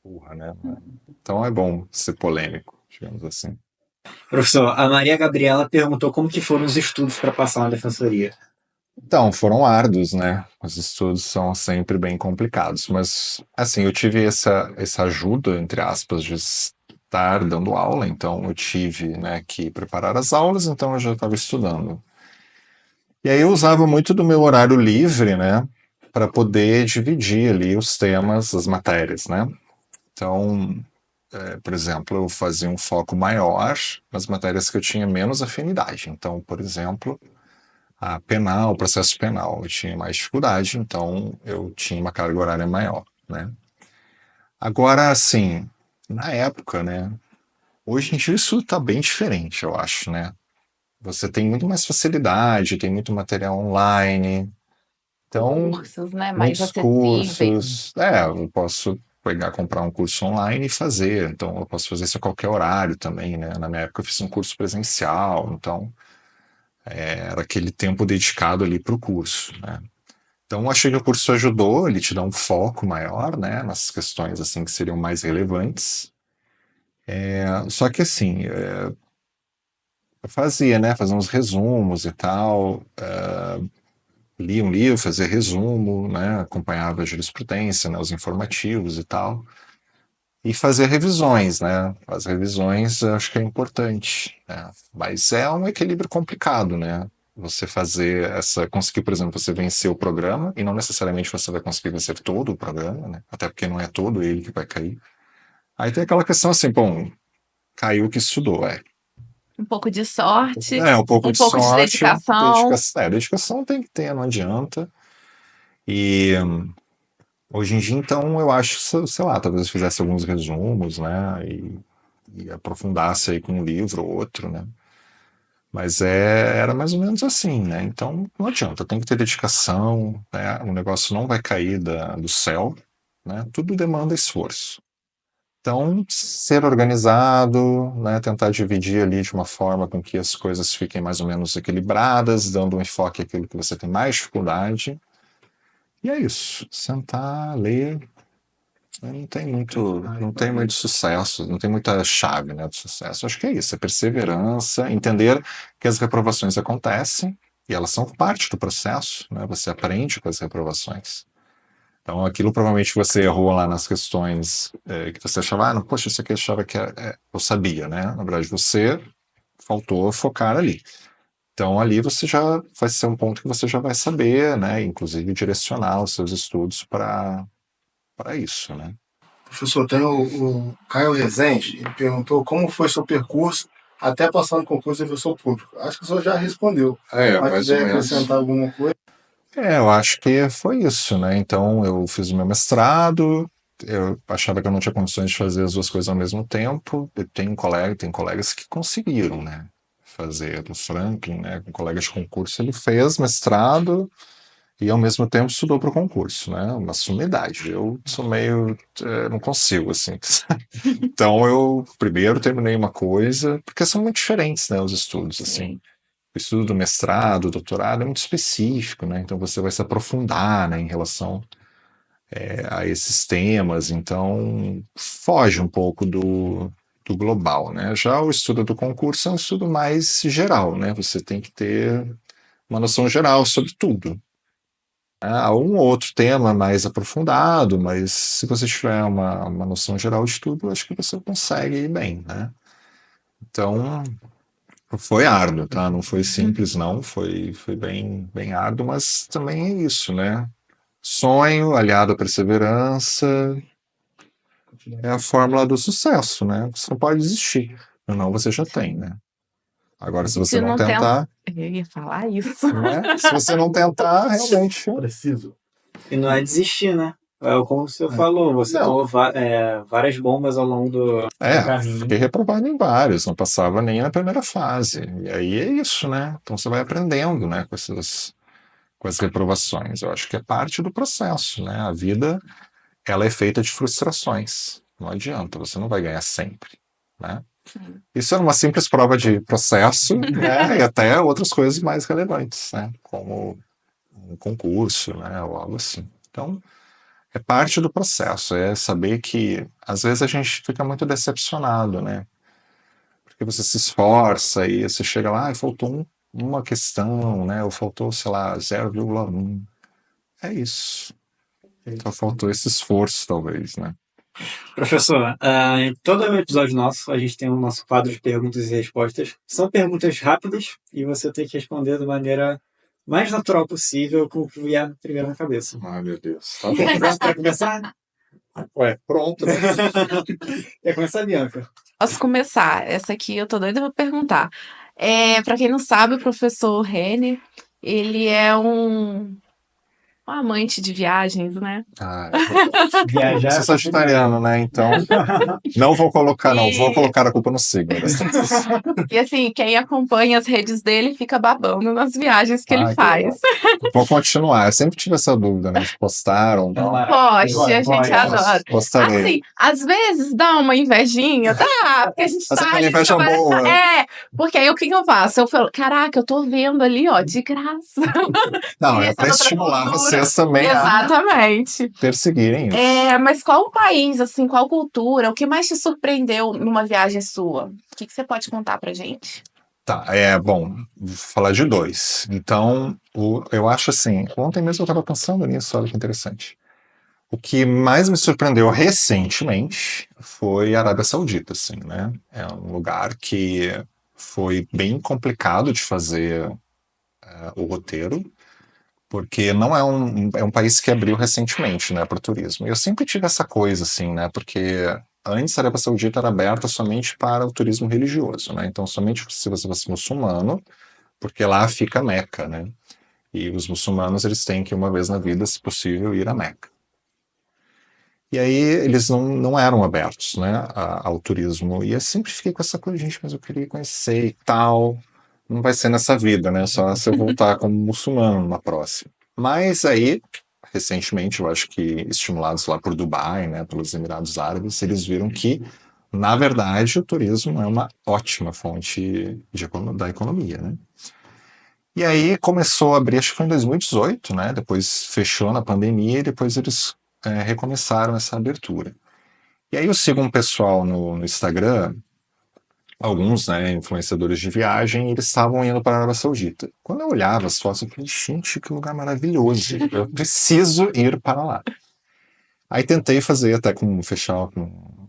burra, né? Então é bom ser polêmico, digamos assim. Professor, a Maria Gabriela perguntou como que foram os estudos para passar na defensoria. Então, foram árduos, né? Os estudos são sempre bem complicados, mas, assim, eu tive essa ajuda, entre aspas, de estar dando aula, então eu tive, né, que preparar as aulas, então eu já estava estudando. E aí eu usava muito do meu horário livre, né, para poder dividir ali os temas, as matérias, né? Então, por exemplo, eu fazia um foco maior nas matérias que eu tinha menos afinidade. Então, por exemplo, a penal, o processo penal, eu tinha mais dificuldade, então eu tinha uma carga horária maior, né? Agora, assim, na época, né? Hoje em dia isso está bem diferente, eu acho, né? Você tem muito mais facilidade, tem muito material online, então Cursos, né? Mais muitos acessíveis. cursos. Eu posso comprar um curso online e fazer, então eu posso fazer isso a qualquer horário também, né? Na minha época eu fiz um curso presencial, então era aquele tempo dedicado ali para o curso, né? Então, eu achei que o curso ajudou, ele te dá um foco maior, né, nas questões assim que seriam mais relevantes. Só que assim, eu fazia, né, fazia uns resumos e tal, lia um livro, fazia resumo, né, acompanhava a jurisprudência, né, os informativos e tal, e fazia revisões, né. As revisões eu acho que é importante, né, mas é um equilíbrio complicado, né. Você conseguir, por exemplo, você vencer o programa, e não necessariamente você vai conseguir vencer todo o programa, né? Até porque não é todo ele que vai cair. Aí tem aquela questão assim, bom, caiu o que estudou, Um pouco de sorte, um pouco um de pouco de sorte, dedicação. dedicação tem que ter, não adianta. E hoje em dia, então, eu acho que, sei lá, talvez eu fizesse alguns resumos, né, e aprofundasse aí com um livro ou outro, né. Mas era mais ou menos assim, né? Então não adianta, tem que ter dedicação, né? O negócio não vai cair do céu, né? Tudo demanda esforço. Então, ser organizado, né? Tentar dividir ali de uma forma com que as coisas fiquem mais ou menos equilibradas, dando um enfoque àquilo que você tem mais dificuldade. E é isso. Sentar, ler. Não tem muito sucesso, não tem muita chave, né, de sucesso. Acho que é isso, é perseverança, entender que as reprovações acontecem e elas são parte do processo, né? Você aprende com as reprovações. Então, aquilo provavelmente você errou lá nas questões que você achava, não, poxa, isso aqui eu achava que eu sabia, né? Na verdade, você faltou focar ali. Então, ali você já vai ser um ponto que você já vai saber, né? Inclusive direcionar os seus estudos para isso, né? Professor, tem o Caio Rezende, ele perguntou como foi seu percurso até passar no concurso de defensor público. Acho que o senhor já respondeu. Mas mais ou quiser menos. acrescentar alguma coisa. Eu acho que foi isso, né? Então, eu fiz o meu mestrado, eu achava que eu não tinha condições de fazer as duas coisas ao mesmo tempo. Tem colegas que conseguiram, né? Fazer o Franklin, né? Com colegas de concurso, ele fez mestrado e ao mesmo tempo estudou para o concurso, né? Uma sumidade. Eu sou meio, não consigo, assim. Então, eu primeiro terminei uma coisa, porque são muito diferentes, né? Os estudos, assim. O estudo do mestrado, doutorado é muito específico, né? Então você vai se aprofundar, né, em relação a esses temas, então foge um pouco do global, né? Já o estudo do concurso é um estudo mais geral, né? Você tem que ter uma noção geral sobre tudo. Há um ou outro tema mais aprofundado, mas se você tiver uma noção geral de tudo, acho que você consegue ir bem, né? Então, foi árduo, tá? Não foi simples, não. Foi bem árduo, mas também é isso, né? Sonho aliado à perseverança é a fórmula do sucesso, né? Você não pode desistir. Não, você já tem, né? Agora, se você Se não não tem. tentar, Eu ia falar isso. né? Se você não tentar, realmente. Preciso. E não é desistir, né? É como o senhor falou, você Não. tomou várias bombas ao longo do caminho. Fiquei reprovado em vários, não passava nem na primeira fase. E aí é isso, né? Então você vai aprendendo, né, com as reprovações. Eu acho que é parte do processo, né? A vida, ela é feita de frustrações. Não adianta, você não vai ganhar sempre, né? Isso é uma simples prova de processo, né? E até outras coisas mais relevantes, né? Como um concurso, né? Ou algo assim. Então, é parte do processo, é saber que às vezes a gente fica muito decepcionado, né? Porque você se esforça e você chega lá e faltou uma questão, né? Ou faltou, sei lá, 0,1. É isso. Então faltou esse esforço, talvez, né? Professor, em todo episódio nosso, a gente tem o nosso quadro de perguntas e respostas. São perguntas rápidas e você tem que responder da maneira mais natural possível com o que vier primeiro na cabeça. Ai, meu Deus. Tá bom. Quer começar? Ué, pronto, né? Quer começar, Bianca? Posso começar? Essa aqui eu tô doida pra perguntar. Para quem não sabe, o professor Rene, ele é um amante de viagens, né? Ah, Viajar. sou sagitariano, né? Então, não vou colocar a culpa no signo. E assim, quem acompanha as redes dele fica babando nas viagens que ele Ai, que faz. Vou continuar. Eu sempre tive essa dúvida, né? De postaram, não. Poste, a gente adora. Postarei. Assim, às vezes dá uma invejinha, dá, porque a gente Mas tá aquela ali inveja trabalhando. boa. Porque aí o que eu faço? Eu falo, caraca, eu tô vendo ali, ó, de graça. Não, E é essa para outra estimular cultura. vocês também a Exatamente. perseguirem isso. Mas qual país, assim, qual cultura, o que mais te surpreendeu numa viagem sua? O que você pode contar pra gente? Tá, bom, vou falar de dois. Então, eu acho assim, ontem mesmo eu estava pensando nisso, olha que interessante. O que mais me surpreendeu recentemente foi a Arábia Saudita, assim, né? É um lugar que foi bem complicado de fazer o roteiro, porque não é um país que abriu recentemente, né, para o turismo. E eu sempre tive essa coisa, assim, né, porque antes a Arábia Saudita era aberta somente para o turismo religioso, né, então somente se você fosse muçulmano, porque lá fica Meca, né, e os muçulmanos eles têm que uma vez na vida, se possível, ir a Meca. E aí eles não eram abertos, né, ao turismo, e eu sempre fiquei com essa coisa, gente, mas eu queria conhecer e tal. Não vai ser nessa vida, né? Só se eu voltar como muçulmano na próxima. Mas aí, recentemente, eu acho que estimulados lá por Dubai, né, pelos Emirados Árabes, eles viram que, na verdade, o turismo é uma ótima fonte da economia, né? E aí começou a abrir, acho que foi em 2018, né? Depois fechou na pandemia e depois eles recomeçaram essa abertura. E aí eu sigo um pessoal no Instagram, alguns, né, influenciadores de viagem, eles estavam indo para a Arábia Saudita. Quando eu olhava as fotos, eu falei, gente, que lugar maravilhoso, eu preciso ir para lá. Aí tentei fazer até fechar com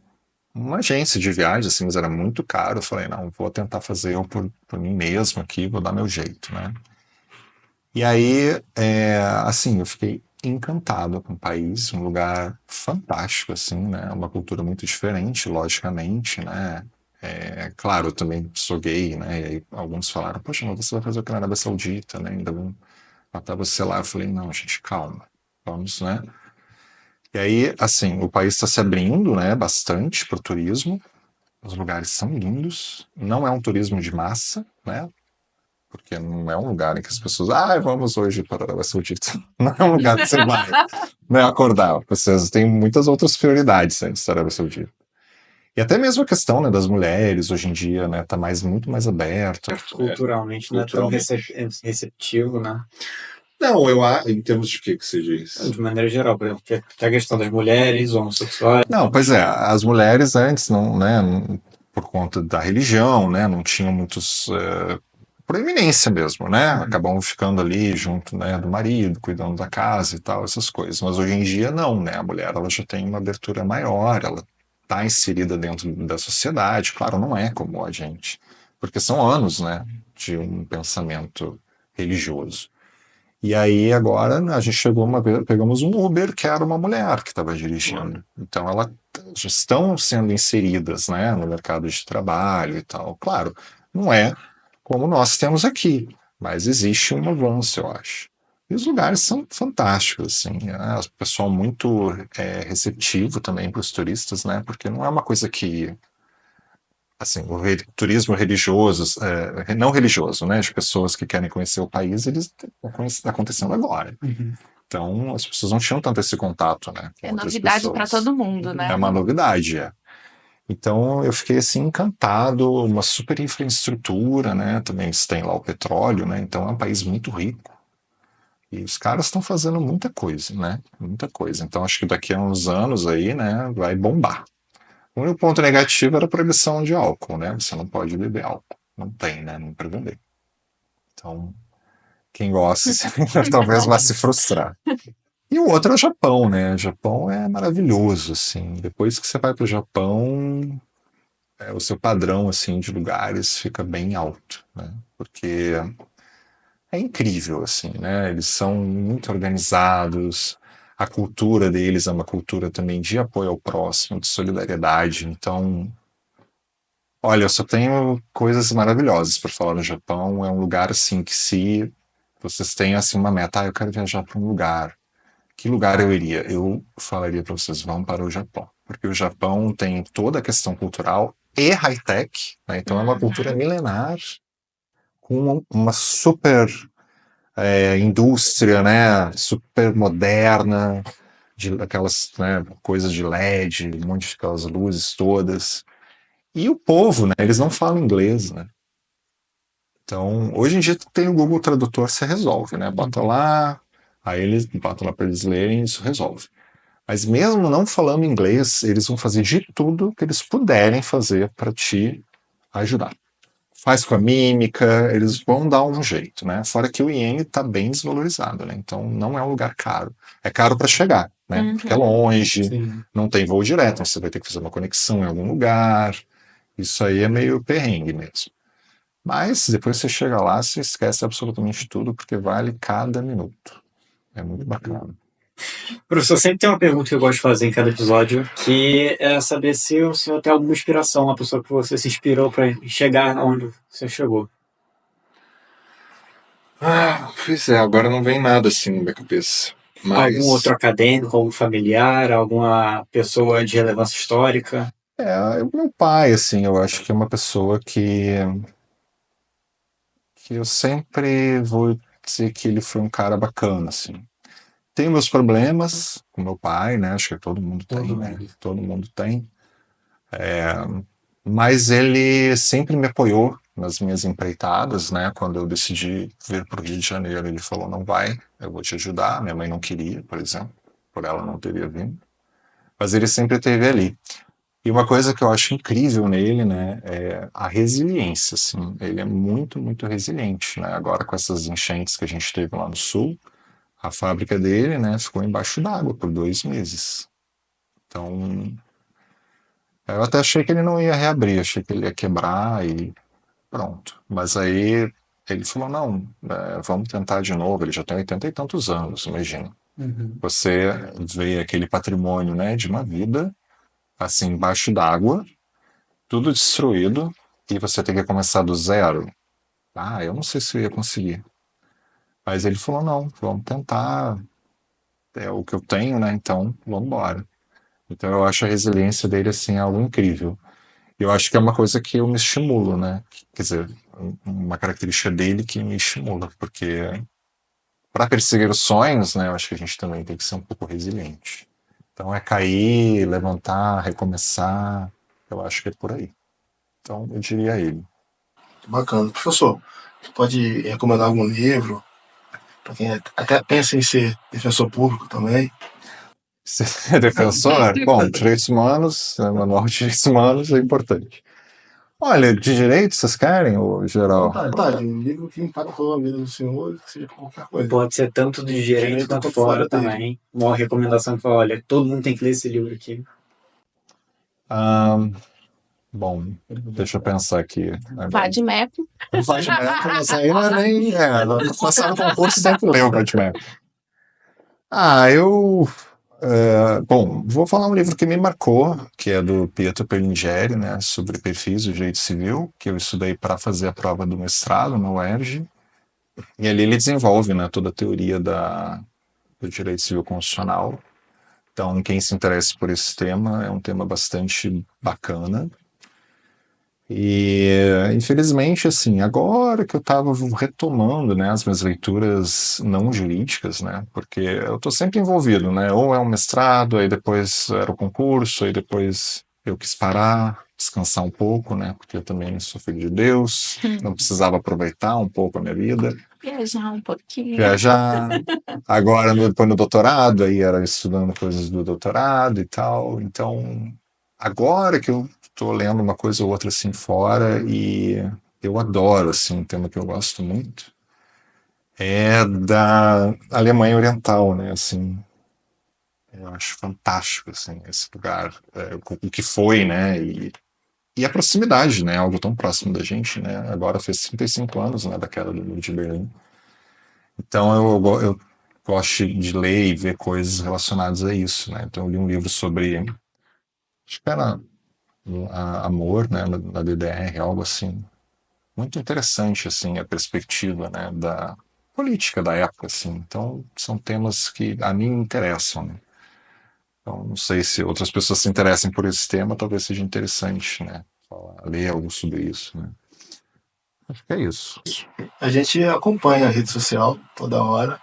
uma agência de viagem, assim, mas era muito caro. Eu falei, não, vou tentar fazer eu por mim mesmo aqui, vou dar meu jeito, né? E aí, assim, eu fiquei encantado com o país, um lugar fantástico, assim, né? Uma cultura muito diferente, logicamente, né? Claro, eu também sou gay, né? E aí alguns falaram, poxa, mas você vai fazer o que na Arábia Saudita, né? Ainda vão matar você lá. Eu falei, não, gente, calma. Vamos, né? E aí, assim, o país está se abrindo, né, bastante para o turismo. Os lugares são lindos. Não é um turismo de massa, né? Porque não é um lugar em que as pessoas, vamos hoje para a Arábia Saudita. Não é um lugar que você vai, né, acordar. Vocês têm muitas outras prioridades antes da Arábia Saudita. E até mesmo a questão, né, das mulheres hoje em dia, né, tá muito mais aberta. Culturalmente não é tão receptivo, né? Não, em termos de que você diz? De maneira geral, por exemplo, que a questão das mulheres, homossexuais. Não, pois é, as mulheres antes não, né, por conta da religião, né, não tinham muitos proeminência mesmo, né? Acabam ficando ali junto, né, do marido, cuidando da casa e tal, essas coisas. Mas hoje em dia não, né? A mulher ela já tem uma abertura maior, ela está inserida dentro da sociedade. Claro, não é como a gente, porque são anos, né, de um pensamento religioso. E aí agora a gente chegou uma vez, pegamos um Uber que era uma mulher que estava dirigindo. Então elas já estão sendo inseridas, né, no mercado de trabalho e tal. Claro, não é como nós temos aqui, mas existe um avanço, eu acho. E os lugares são fantásticos, assim, né? O pessoal muito receptivo também para os turistas, né? Porque não é uma coisa que assim, o turismo religioso, não religioso, né, de pessoas que querem conhecer o país, eles estão acontecendo agora. Então, as pessoas não tinham tanto esse contato, né, com É outras novidade para pessoas. todo mundo, né? É uma novidade, é. Então, eu fiquei assim encantado, uma super infraestrutura, né, também eles têm lá o petróleo, né, então é um país muito rico. E os caras estão fazendo muita coisa, né, muita coisa. Então, acho que daqui a uns anos aí, né, vai bombar. O único ponto negativo era a proibição de álcool, né? Você não pode beber álcool. Não tem, né? Não para vender. Então, quem gosta talvez vá se frustrar. E o outro é o Japão, né? O Japão é maravilhoso, assim. Depois que você vai para o Japão, o seu padrão, assim, de lugares fica bem alto, né? Porque é incrível, assim, né? Eles são muito organizados. A cultura deles é uma cultura também de apoio ao próximo, de solidariedade. Então, olha, eu só tenho coisas maravilhosas para falar no Japão. É um lugar assim que se vocês têm assim uma meta, eu quero viajar para um lugar. Que lugar eu iria? Eu falaria para vocês, vão para o Japão, porque o Japão tem toda a questão cultural e high-tech, né? Então é uma cultura milenar com uma super indústria, né? Super moderna, de aquelas, né, coisas de LED, um monte de aquelas luzes todas. E o povo, né? Eles não falam inglês, né? Então, hoje em dia tem o Google Tradutor, você resolve, né? Bota lá, aí eles botam lá para eles lerem e isso resolve. Mas mesmo não falando inglês, eles vão fazer de tudo que eles puderem fazer para te ajudar. Faz com a mímica, eles vão dar um jeito, né? Fora que o iene está bem desvalorizado, né? Então não é um lugar caro. É caro para chegar, né? Porque é longe, não tem voo direto, então você vai ter que fazer uma conexão em algum lugar. Isso aí é meio perrengue mesmo. Mas depois você chega lá, você esquece absolutamente tudo, porque vale cada minuto. É muito bacana. Professor, sempre tem uma pergunta que eu gosto de fazer em cada episódio, que é saber se o senhor tem alguma inspiração, uma pessoa que você se inspirou para chegar onde você chegou. Pois é, agora não vem nada assim na minha cabeça. Mas... Algum outro acadêmico, algum familiar, alguma pessoa de relevância histórica? O meu pai, assim, eu acho que é uma pessoa que eu sempre vou dizer que ele foi um cara bacana, assim. Tenho meus problemas com meu pai, né? Acho que todo mundo tem, né? Todo mundo tem. Mas ele sempre me apoiou nas minhas empreitadas, né? Quando eu decidi vir para o Rio de Janeiro, ele falou, não vai, eu vou te ajudar. Minha mãe não queria, por exemplo, por ela não teria vindo. Mas ele sempre esteve ali. E uma coisa que eu acho incrível nele, né, é a resiliência, assim. Ele é muito, muito resiliente, né? Agora com essas enchentes que a gente teve lá no sul, a fábrica dele, né, ficou embaixo d'água por 2 meses. Então, eu até achei que ele não ia reabrir, achei que ele ia quebrar e pronto. Mas aí ele falou, não, vamos tentar de novo. Ele já tem 80 e tantos anos, imagina. Você vê aquele patrimônio, né, de uma vida assim embaixo d'água tudo destruído e você tem que começar do zero. Ah, eu não sei se eu ia conseguir. Mas ele falou, não, vamos tentar, é o que eu tenho, né? Então, vamos embora. Então eu acho a resiliência dele, assim, algo incrível. Eu acho que é uma coisa que eu me estimulo, né? Quer dizer, uma característica dele que me estimula, porque para perseguir os sonhos, né, eu acho que a gente também tem que ser um pouco resiliente. Então é cair, levantar, recomeçar, eu acho que é por aí. Então eu diria ele. Bacana. Professor, você pode recomendar algum livro para quem até pensa em ser defensor público também? Ser defensor? Bom, direitos humanos, manual de direitos humanos é importante. Olha, de direito vocês querem, ou geral? Vontade, um livro que impactou a vida do senhor, que seja qualquer coisa. Pode ser tanto do direito quanto fora dele. também. Uma recomendação que fala, olha, todo mundo tem que ler esse livro aqui. Bom, deixa eu pensar aqui. Vadmec. O Vadmec, mas aí não é nem. Não passar no concurso sempre leu o Vadmec. Bom, vou falar um livro que me marcou, que é do Pietro Perlingeri, né, sobre perfis do direito civil, que eu estudei para fazer a prova do mestrado na UERJ. E ali ele desenvolve, né, toda a teoria do direito civil constitucional. Então, quem se interessa por esse tema, é um tema bastante bacana. E, infelizmente, assim, agora que eu estava retomando, né, as minhas leituras não jurídicas, né, porque eu estou sempre envolvido, né, ou é um mestrado, aí depois era o concurso, aí depois eu quis parar, descansar um pouco, né, porque eu também sou filho de Deus, não precisava aproveitar um pouco a minha vida. Viajar um pouquinho. Viajar. Agora, depois no doutorado, aí era estudando coisas do doutorado e tal. Então, agora que eu estou lendo uma coisa ou outra assim fora, e eu adoro, assim, um tema que eu gosto muito, é da Alemanha Oriental, né, assim. Eu acho fantástico, assim, esse lugar, o que foi, né, e a proximidade, né, algo tão próximo da gente, né, agora fez 35 anos, né, da queda do Muro de Berlim. Então eu gosto de ler e ver coisas relacionadas a isso, né? Então eu li um livro sobre, acho que era amor, né, na DDR, algo assim. Muito interessante, assim, a perspectiva, né, da política da época, assim. Então são temas que a mim interessam, né? Então não sei se outras pessoas se interessem por esse tema, talvez seja interessante, né? Ler algo sobre isso, né? Acho que é isso. A gente acompanha a rede social toda hora.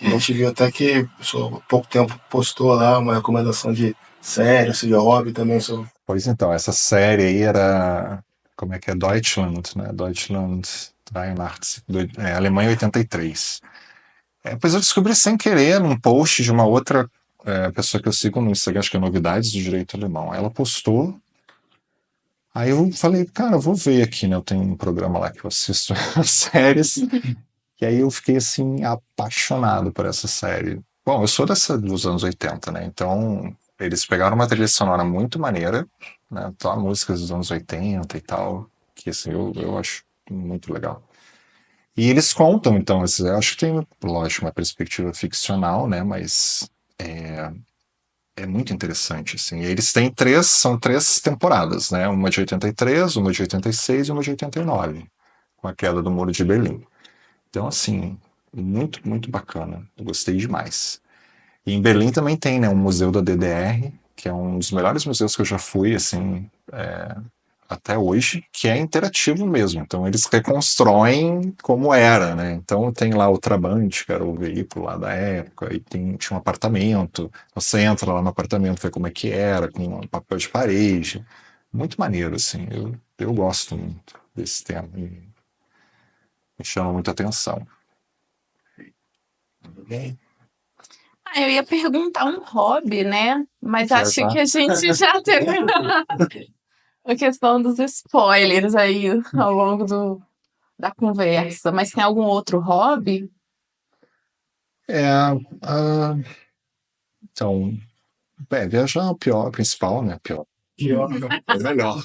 E a gente viu até que a pessoa, há pouco tempo, postou lá uma recomendação de série, seja hobby também. Pois então, essa série aí era, como é que é? Deutschland, né? Deutschland 83, Alemanha 83. Pois eu descobri sem querer num post de uma outra pessoa que eu sigo no Instagram, acho que é Novidades do Direito Alemão. Ela postou, aí eu falei, cara, eu vou ver aqui, né? Eu tenho um programa lá que eu assisto as séries, e aí eu fiquei, assim, apaixonado por essa série. Bom, eu sou dos anos 80, né? Então, eles pegaram uma trilha sonora muito maneira, né? Só músicas dos anos 80 e tal, que, assim, eu acho muito legal. E eles contam, então, eu acho que tem, lógico, uma perspectiva ficcional, né? Mas é muito interessante, assim. E eles têm são três temporadas, né? Uma de 83, uma de 86 e uma de 89, com a queda do Muro de Berlim. Então, assim, muito, muito bacana. Eu gostei demais. E em Berlim também tem, né, um museu da DDR, que é um dos melhores museus que eu já fui, assim, até hoje, que é interativo mesmo. Então, eles reconstruem como era, né? Então, tem lá o Trabant, que era o veículo lá da época, e tinha um apartamento. Você entra lá no apartamento, vê como é que era, com um papel de parede. Muito maneiro, assim. Eu gosto muito desse tema. E me chama muita atenção. Eu ia perguntar um hobby, né? Mas Já acho tá. que a gente já teve a questão dos spoilers aí ao longo da conversa. Mas tem algum outro hobby? Então, viajar é o pior, o principal, né? Pior. É o melhor.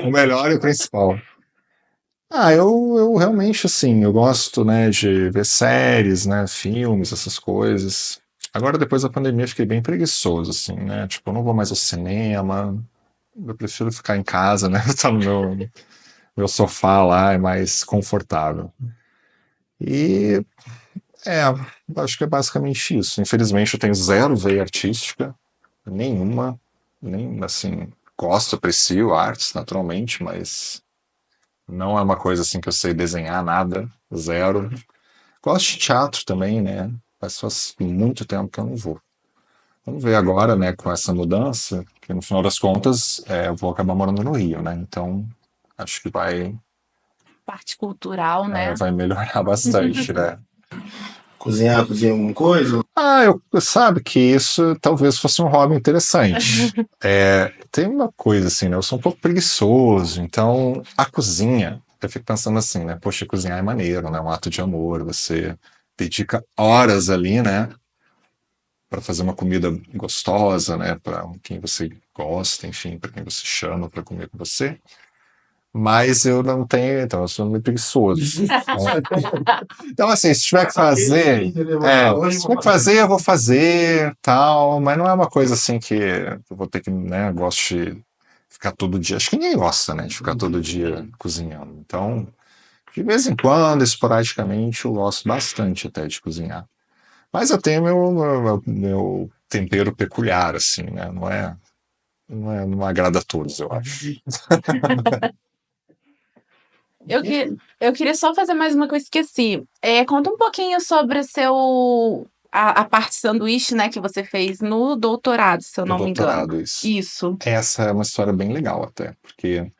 O melhor e o principal. Eu realmente, assim, eu gosto, né, de ver séries, né, filmes, essas coisas. Agora, depois da pandemia, eu fiquei bem preguiçoso, assim, né? Tipo, eu não vou mais ao cinema, eu prefiro ficar em casa, né? Estar no meu sofá lá, é mais confortável. E acho que é basicamente isso. Infelizmente eu tenho zero veia artística, nenhuma, nem assim, gosto, aprecio artes naturalmente, mas não é uma coisa assim que eu sei desenhar nada, zero. Gosto de teatro também, né? Mas faz muito tempo que eu não vou. Vamos ver agora, né, com essa mudança, que no final das contas eu vou acabar morando no Rio, né? Então acho que Parte cultural, né? vai melhorar bastante, né? Cozinhar alguma coisa? Sabe que isso talvez fosse um hobby interessante. Tem uma coisa assim, né? Eu sou um pouco preguiçoso, então a cozinha, eu fico pensando assim, né? Poxa, cozinhar é maneiro, né? É um ato de amor, você dedica horas ali, né? Para fazer uma comida gostosa, né? Para quem você gosta, enfim, para quem você chama para comer com você. Mas eu não tenho, então eu sou meio preguiçoso. Então, assim, se tiver que fazer, se tiver que fazer, eu vou fazer, tal, mas não é uma coisa assim que eu vou ter que, né, gosto de ficar todo dia. Acho que ninguém gosta, né, de ficar todo dia cozinhando. Então, de vez em quando, esporadicamente, eu gosto bastante até de cozinhar. Mas eu tenho meu tempero peculiar, assim, né? Não agrada a todos, eu acho. Eu queria só fazer mais uma coisa que eu esqueci. Conta um pouquinho sobre o a parte sanduíche, né, que você fez no doutorado, se eu No não me engano. doutorado, isso. Isso. Essa é uma história bem legal até, porque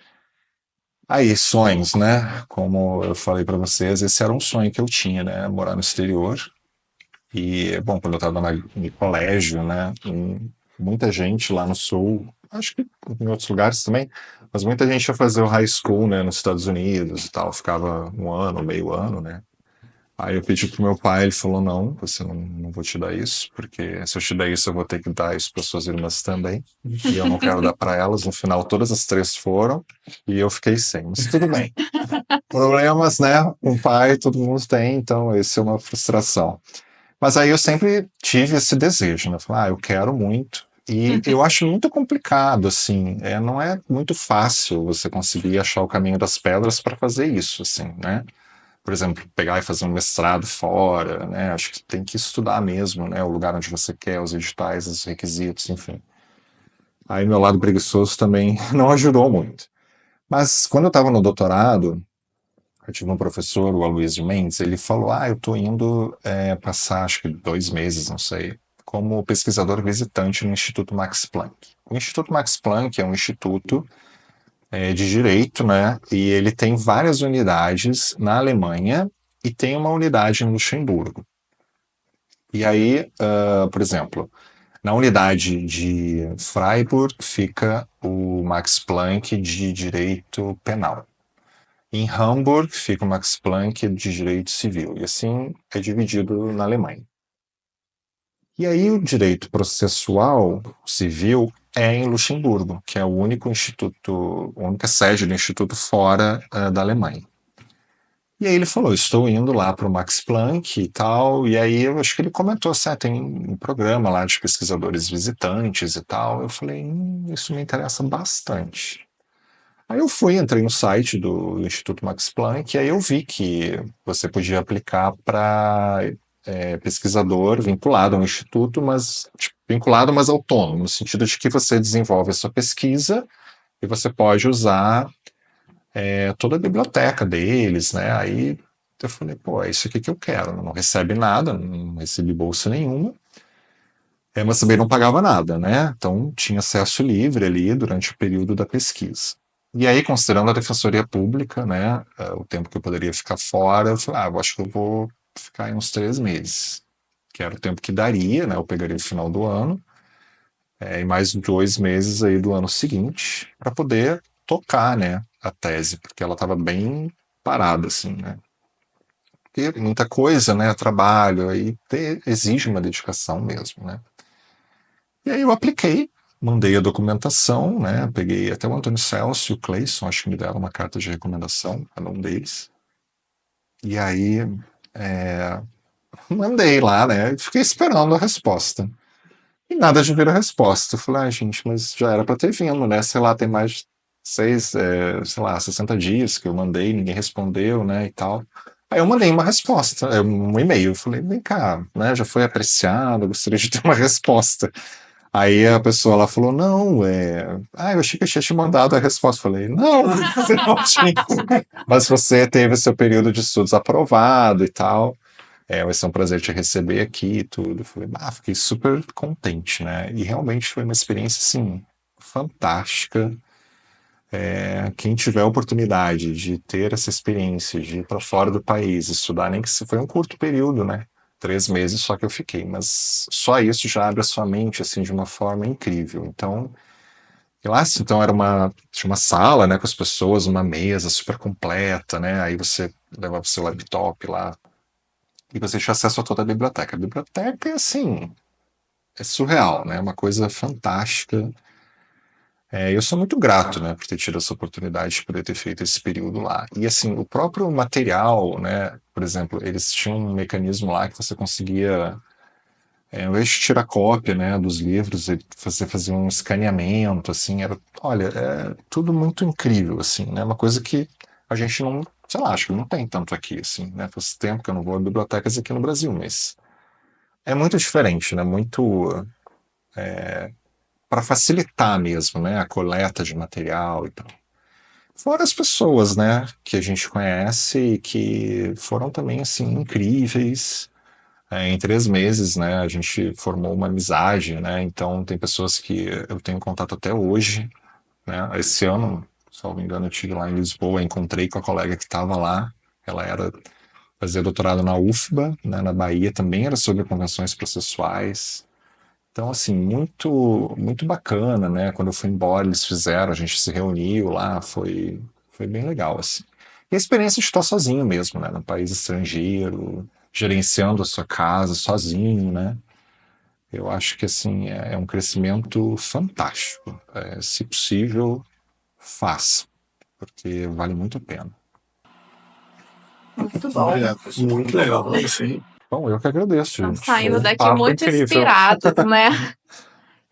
aí, sonhos, né? Como eu falei para vocês, esse era um sonho que eu tinha, né? Morar no exterior. E, bom, quando eu estava no colégio, né? Muita gente lá no sul, acho que em outros lugares também, mas muita gente ia fazer o high school, né? Nos Estados Unidos e tal, ficava um ano, meio ano, né? Aí eu pedi pro meu pai, ele falou, não, você não vou te dar isso, porque se eu te der isso, eu vou ter que dar isso para suas irmãs também, e eu não quero dar para elas. No final, todas as três foram, e eu fiquei sem, mas tudo bem. Problemas, né? Com o pai, todo mundo tem, então esse é uma frustração. Mas aí eu sempre tive esse desejo, né? Falar, eu quero muito. E eu acho muito complicado, assim, não é muito fácil você conseguir achar o caminho das pedras para fazer isso, assim, né? Por exemplo, pegar e fazer um mestrado fora, né? Acho que tem que estudar mesmo, né? O lugar onde você quer, os editais, os requisitos, enfim. Aí meu lado preguiçoso também não ajudou muito. Mas quando eu estava no doutorado, eu tive um professor, o Aloysio Mendes, ele falou, eu estou indo passar, acho que 2 meses, não sei, como pesquisador visitante no Instituto Max Planck. O Instituto Max Planck é um instituto de direito, né? E ele tem várias unidades na Alemanha e tem uma unidade em Luxemburgo. E aí, por exemplo, na unidade de Freiburg fica o Max Planck de Direito Penal. Em Hamburg fica o Max Planck de Direito Civil. E assim é dividido na Alemanha. E aí o direito processual civil é em Luxemburgo, que é o único instituto, a única sede do instituto fora da Alemanha. E aí ele falou, estou indo lá para o Max Planck e tal, e aí eu acho que ele comentou assim, tem um programa lá de pesquisadores visitantes e tal. Eu falei, isso me interessa bastante. Aí eu fui, entrei no site do Instituto Max Planck, e aí eu vi que você podia aplicar para pesquisador vinculado ao instituto, mas vinculado, mas autônomo, no sentido de que você desenvolve a sua pesquisa e você pode usar toda a biblioteca deles, né? Aí eu falei, pô, é isso aqui que eu quero. Não recebe nada, não recebi bolsa nenhuma, mas também não pagava nada, né? Então tinha acesso livre ali durante o período da pesquisa. E aí, considerando a defensoria pública, né, o tempo que eu poderia ficar fora, eu falei, eu acho que eu vou ficar aí uns 3 meses, que era o tempo que daria, né? Eu pegaria o final do ano, e mais 2 meses aí do ano seguinte, para poder tocar, né, a tese, porque ela estava bem parada, assim, né? Porque muita coisa, né, trabalho, aí exige uma dedicação mesmo, né? E aí eu apliquei, mandei a documentação, né? Peguei até o Antônio Celso e o Cleison, acho que me deram uma carta de recomendação, cada um deles. E aí mandei lá, né? Fiquei esperando a resposta. E nada de vir a resposta. Eu falei, gente, mas já era para ter vindo, né? Sei lá, tem mais de 60 dias que eu mandei, ninguém respondeu, né, e tal. Aí eu mandei uma resposta, um e-mail. Eu falei, vem cá, né? Já foi apreciado, eu gostaria de ter uma resposta. Aí a pessoa lá falou, não, eu achei que eu tinha te mandado a resposta. Eu falei, não, você não tinha. Mas você teve seu período de estudos aprovado e tal. Vai ser um prazer te receber aqui e tudo. Eu falei, fiquei super contente, né? E realmente foi uma experiência, assim, fantástica. Quem tiver a oportunidade de ter essa experiência, de ir para fora do país, estudar, nem que se foi um curto período, né? 3 meses só que eu fiquei, mas só isso já abre a sua mente, assim, de uma forma incrível. Então, então tinha uma sala, né, com as pessoas, uma mesa super completa, né? Aí você levava o seu laptop lá e você tinha acesso a toda a biblioteca. A biblioteca, assim, é surreal, né? É uma coisa fantástica. Eu sou muito grato, né, por ter tido essa oportunidade de poder ter feito esse período lá. E, assim, o próprio material, né, por exemplo, eles tinham um mecanismo lá que você conseguia, ao invés de tirar cópia, né, dos livros, você fazia um escaneamento, assim, olha, tudo muito incrível, assim, né, uma coisa que a gente não, sei lá, acho que não tem tanto aqui, assim, né, faz tempo que eu não vou a bibliotecas aqui no Brasil, mas é muito diferente, né, muito para facilitar mesmo, né, a coleta de material e tal. Fora as pessoas, né, que a gente conhece e que foram também, assim, incríveis. Em 3 meses, né, a gente formou uma amizade, né, então tem pessoas que eu tenho contato até hoje, né, esse ano, se não me engano, eu estive lá em Lisboa, encontrei com a colega que estava lá, ela fazia doutorado na UFBA, né, na Bahia, também era sobre convenções processuais. Então, assim, muito, muito bacana, né? Quando eu fui embora, eles fizeram, a gente se reuniu lá, foi bem legal, assim. E a experiência de estar sozinho mesmo, né? Num país estrangeiro, gerenciando a sua casa sozinho, né? Eu acho que, assim, é um crescimento fantástico. Se possível, faça, porque vale muito a pena. Muito bom. Obrigado, pessoal. Muito legal. Falando isso aí. Bom, eu que agradeço, Estamos gente. saindo Foi um daqui papo muito incrível. inspirados, né?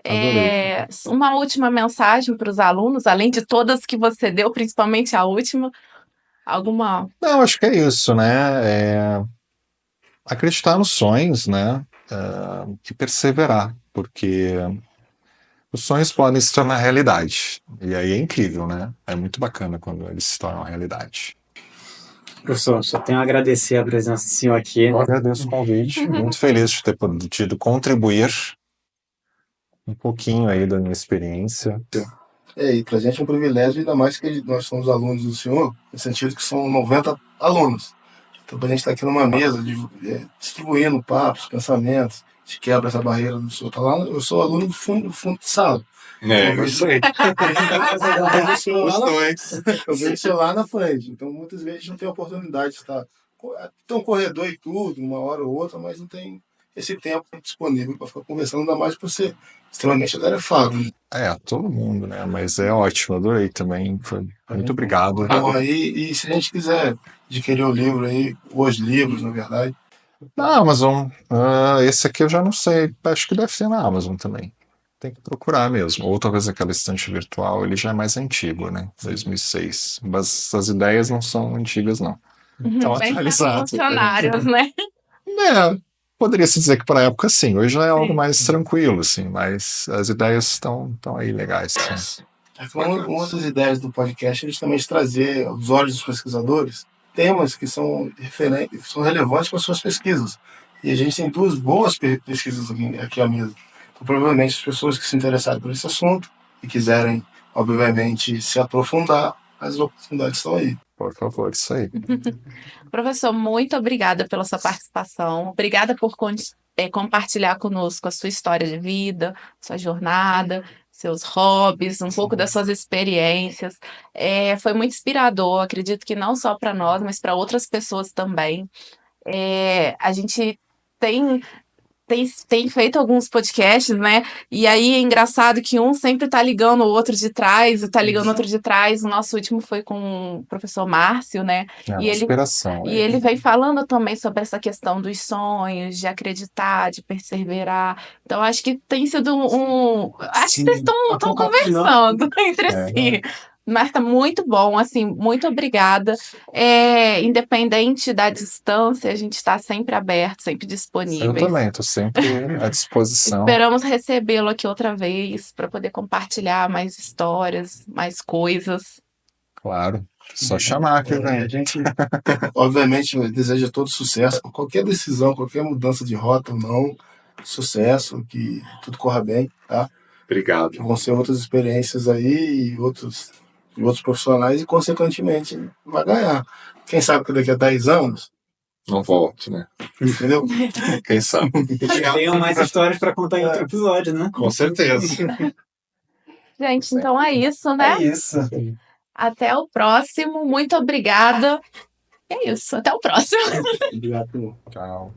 Adorei. Uma última mensagem para os alunos, além de todas que você deu, principalmente a última, alguma. Não, acho que é isso, né? Acreditar nos sonhos, né? E perseverar, porque os sonhos podem se tornar realidade. E aí é incrível, né? É muito bacana quando eles se tornam realidade. Professor, só tenho a agradecer a presença do senhor aqui. Eu agradeço o convite, muito feliz de ter podido contribuir um pouquinho aí da minha experiência. E pra gente é um privilégio, ainda mais que nós somos alunos do senhor, no sentido que são 90 alunos. Então, pra gente estar aqui numa mesa, distribuindo papos, pensamentos, de quebra essa barreira do senhor. Tá lá, eu sou aluno do fundo de sala. Isso aí. Os dois. Eu vejo o senhor lá na frente. Então, muitas vezes a gente não tem a oportunidade de estar. Tem um corredor e tudo, uma hora ou outra, mas não tem esse tempo disponível para ficar conversando, ainda mais por ser extremamente atarefado. Todo mundo, né? Mas é ótimo, adorei também. Muito obrigado. Bom, aí, e se a gente quiser adquirir o livro aí, os livros, na verdade. Na Amazon. Esse aqui eu já não sei. Acho que deve ter na Amazon também. Tem que procurar mesmo. Ou talvez aquela estante virtual, ele já é mais antigo, né? 2006. Mas as ideias não são antigas, não. Estão Bem atualizadas. revolucionários, né? Poderia se dizer que para a época sim. Hoje já é algo Sim. mais tranquilo, assim. Mas as ideias estão aí legais. Sim. Uma das ideias do podcast é justamente trazer aos olhos dos pesquisadores temas que são são relevantes para suas pesquisas. E a gente tem duas boas pesquisas aqui à mesa. Então, provavelmente, as pessoas que se interessarem por esse assunto e quiserem, obviamente, se aprofundar, as oportunidades estão aí. Por favor, isso aí. Professor, muito obrigada pela sua participação. Obrigada por compartilhar conosco a sua história de vida, sua jornada, seus hobbies, um pouco das suas experiências. Foi muito inspirador, acredito que não só para nós, mas para outras pessoas também. A gente tem tem feito alguns podcasts, né? E aí é engraçado que um sempre tá ligando o outro de trás, e tá ligando o outro de trás. O nosso último foi com o professor Márcio, né? É uma E ele, inspiração. e ele vem falando também sobre essa questão dos sonhos, de acreditar, de perseverar. Então, acho que tem sido acho que vocês estão conversando entre si. Mas tá muito bom, assim, muito obrigada. Independente da distância, a gente está sempre aberto, sempre Eu disponível. também, estou sempre à disposição. Esperamos recebê-lo aqui outra vez para poder compartilhar mais histórias, mais coisas. Claro, só chamar que vem. A gente, obviamente, deseja todo sucesso. Qualquer decisão, qualquer mudança de rota ou não, sucesso, que tudo corra bem, tá? Obrigado. Que vão ser outras experiências aí e outros profissionais e, consequentemente, vai ganhar. Quem sabe que daqui a 10 anos, Não volte, né? entendeu? Quem sabe? Tenham mais histórias para contar em outro episódio, né? Com certeza. Gente, então é isso, né? É isso. Até o próximo. Muito obrigada. É isso. Até o próximo. Obrigado. Tchau.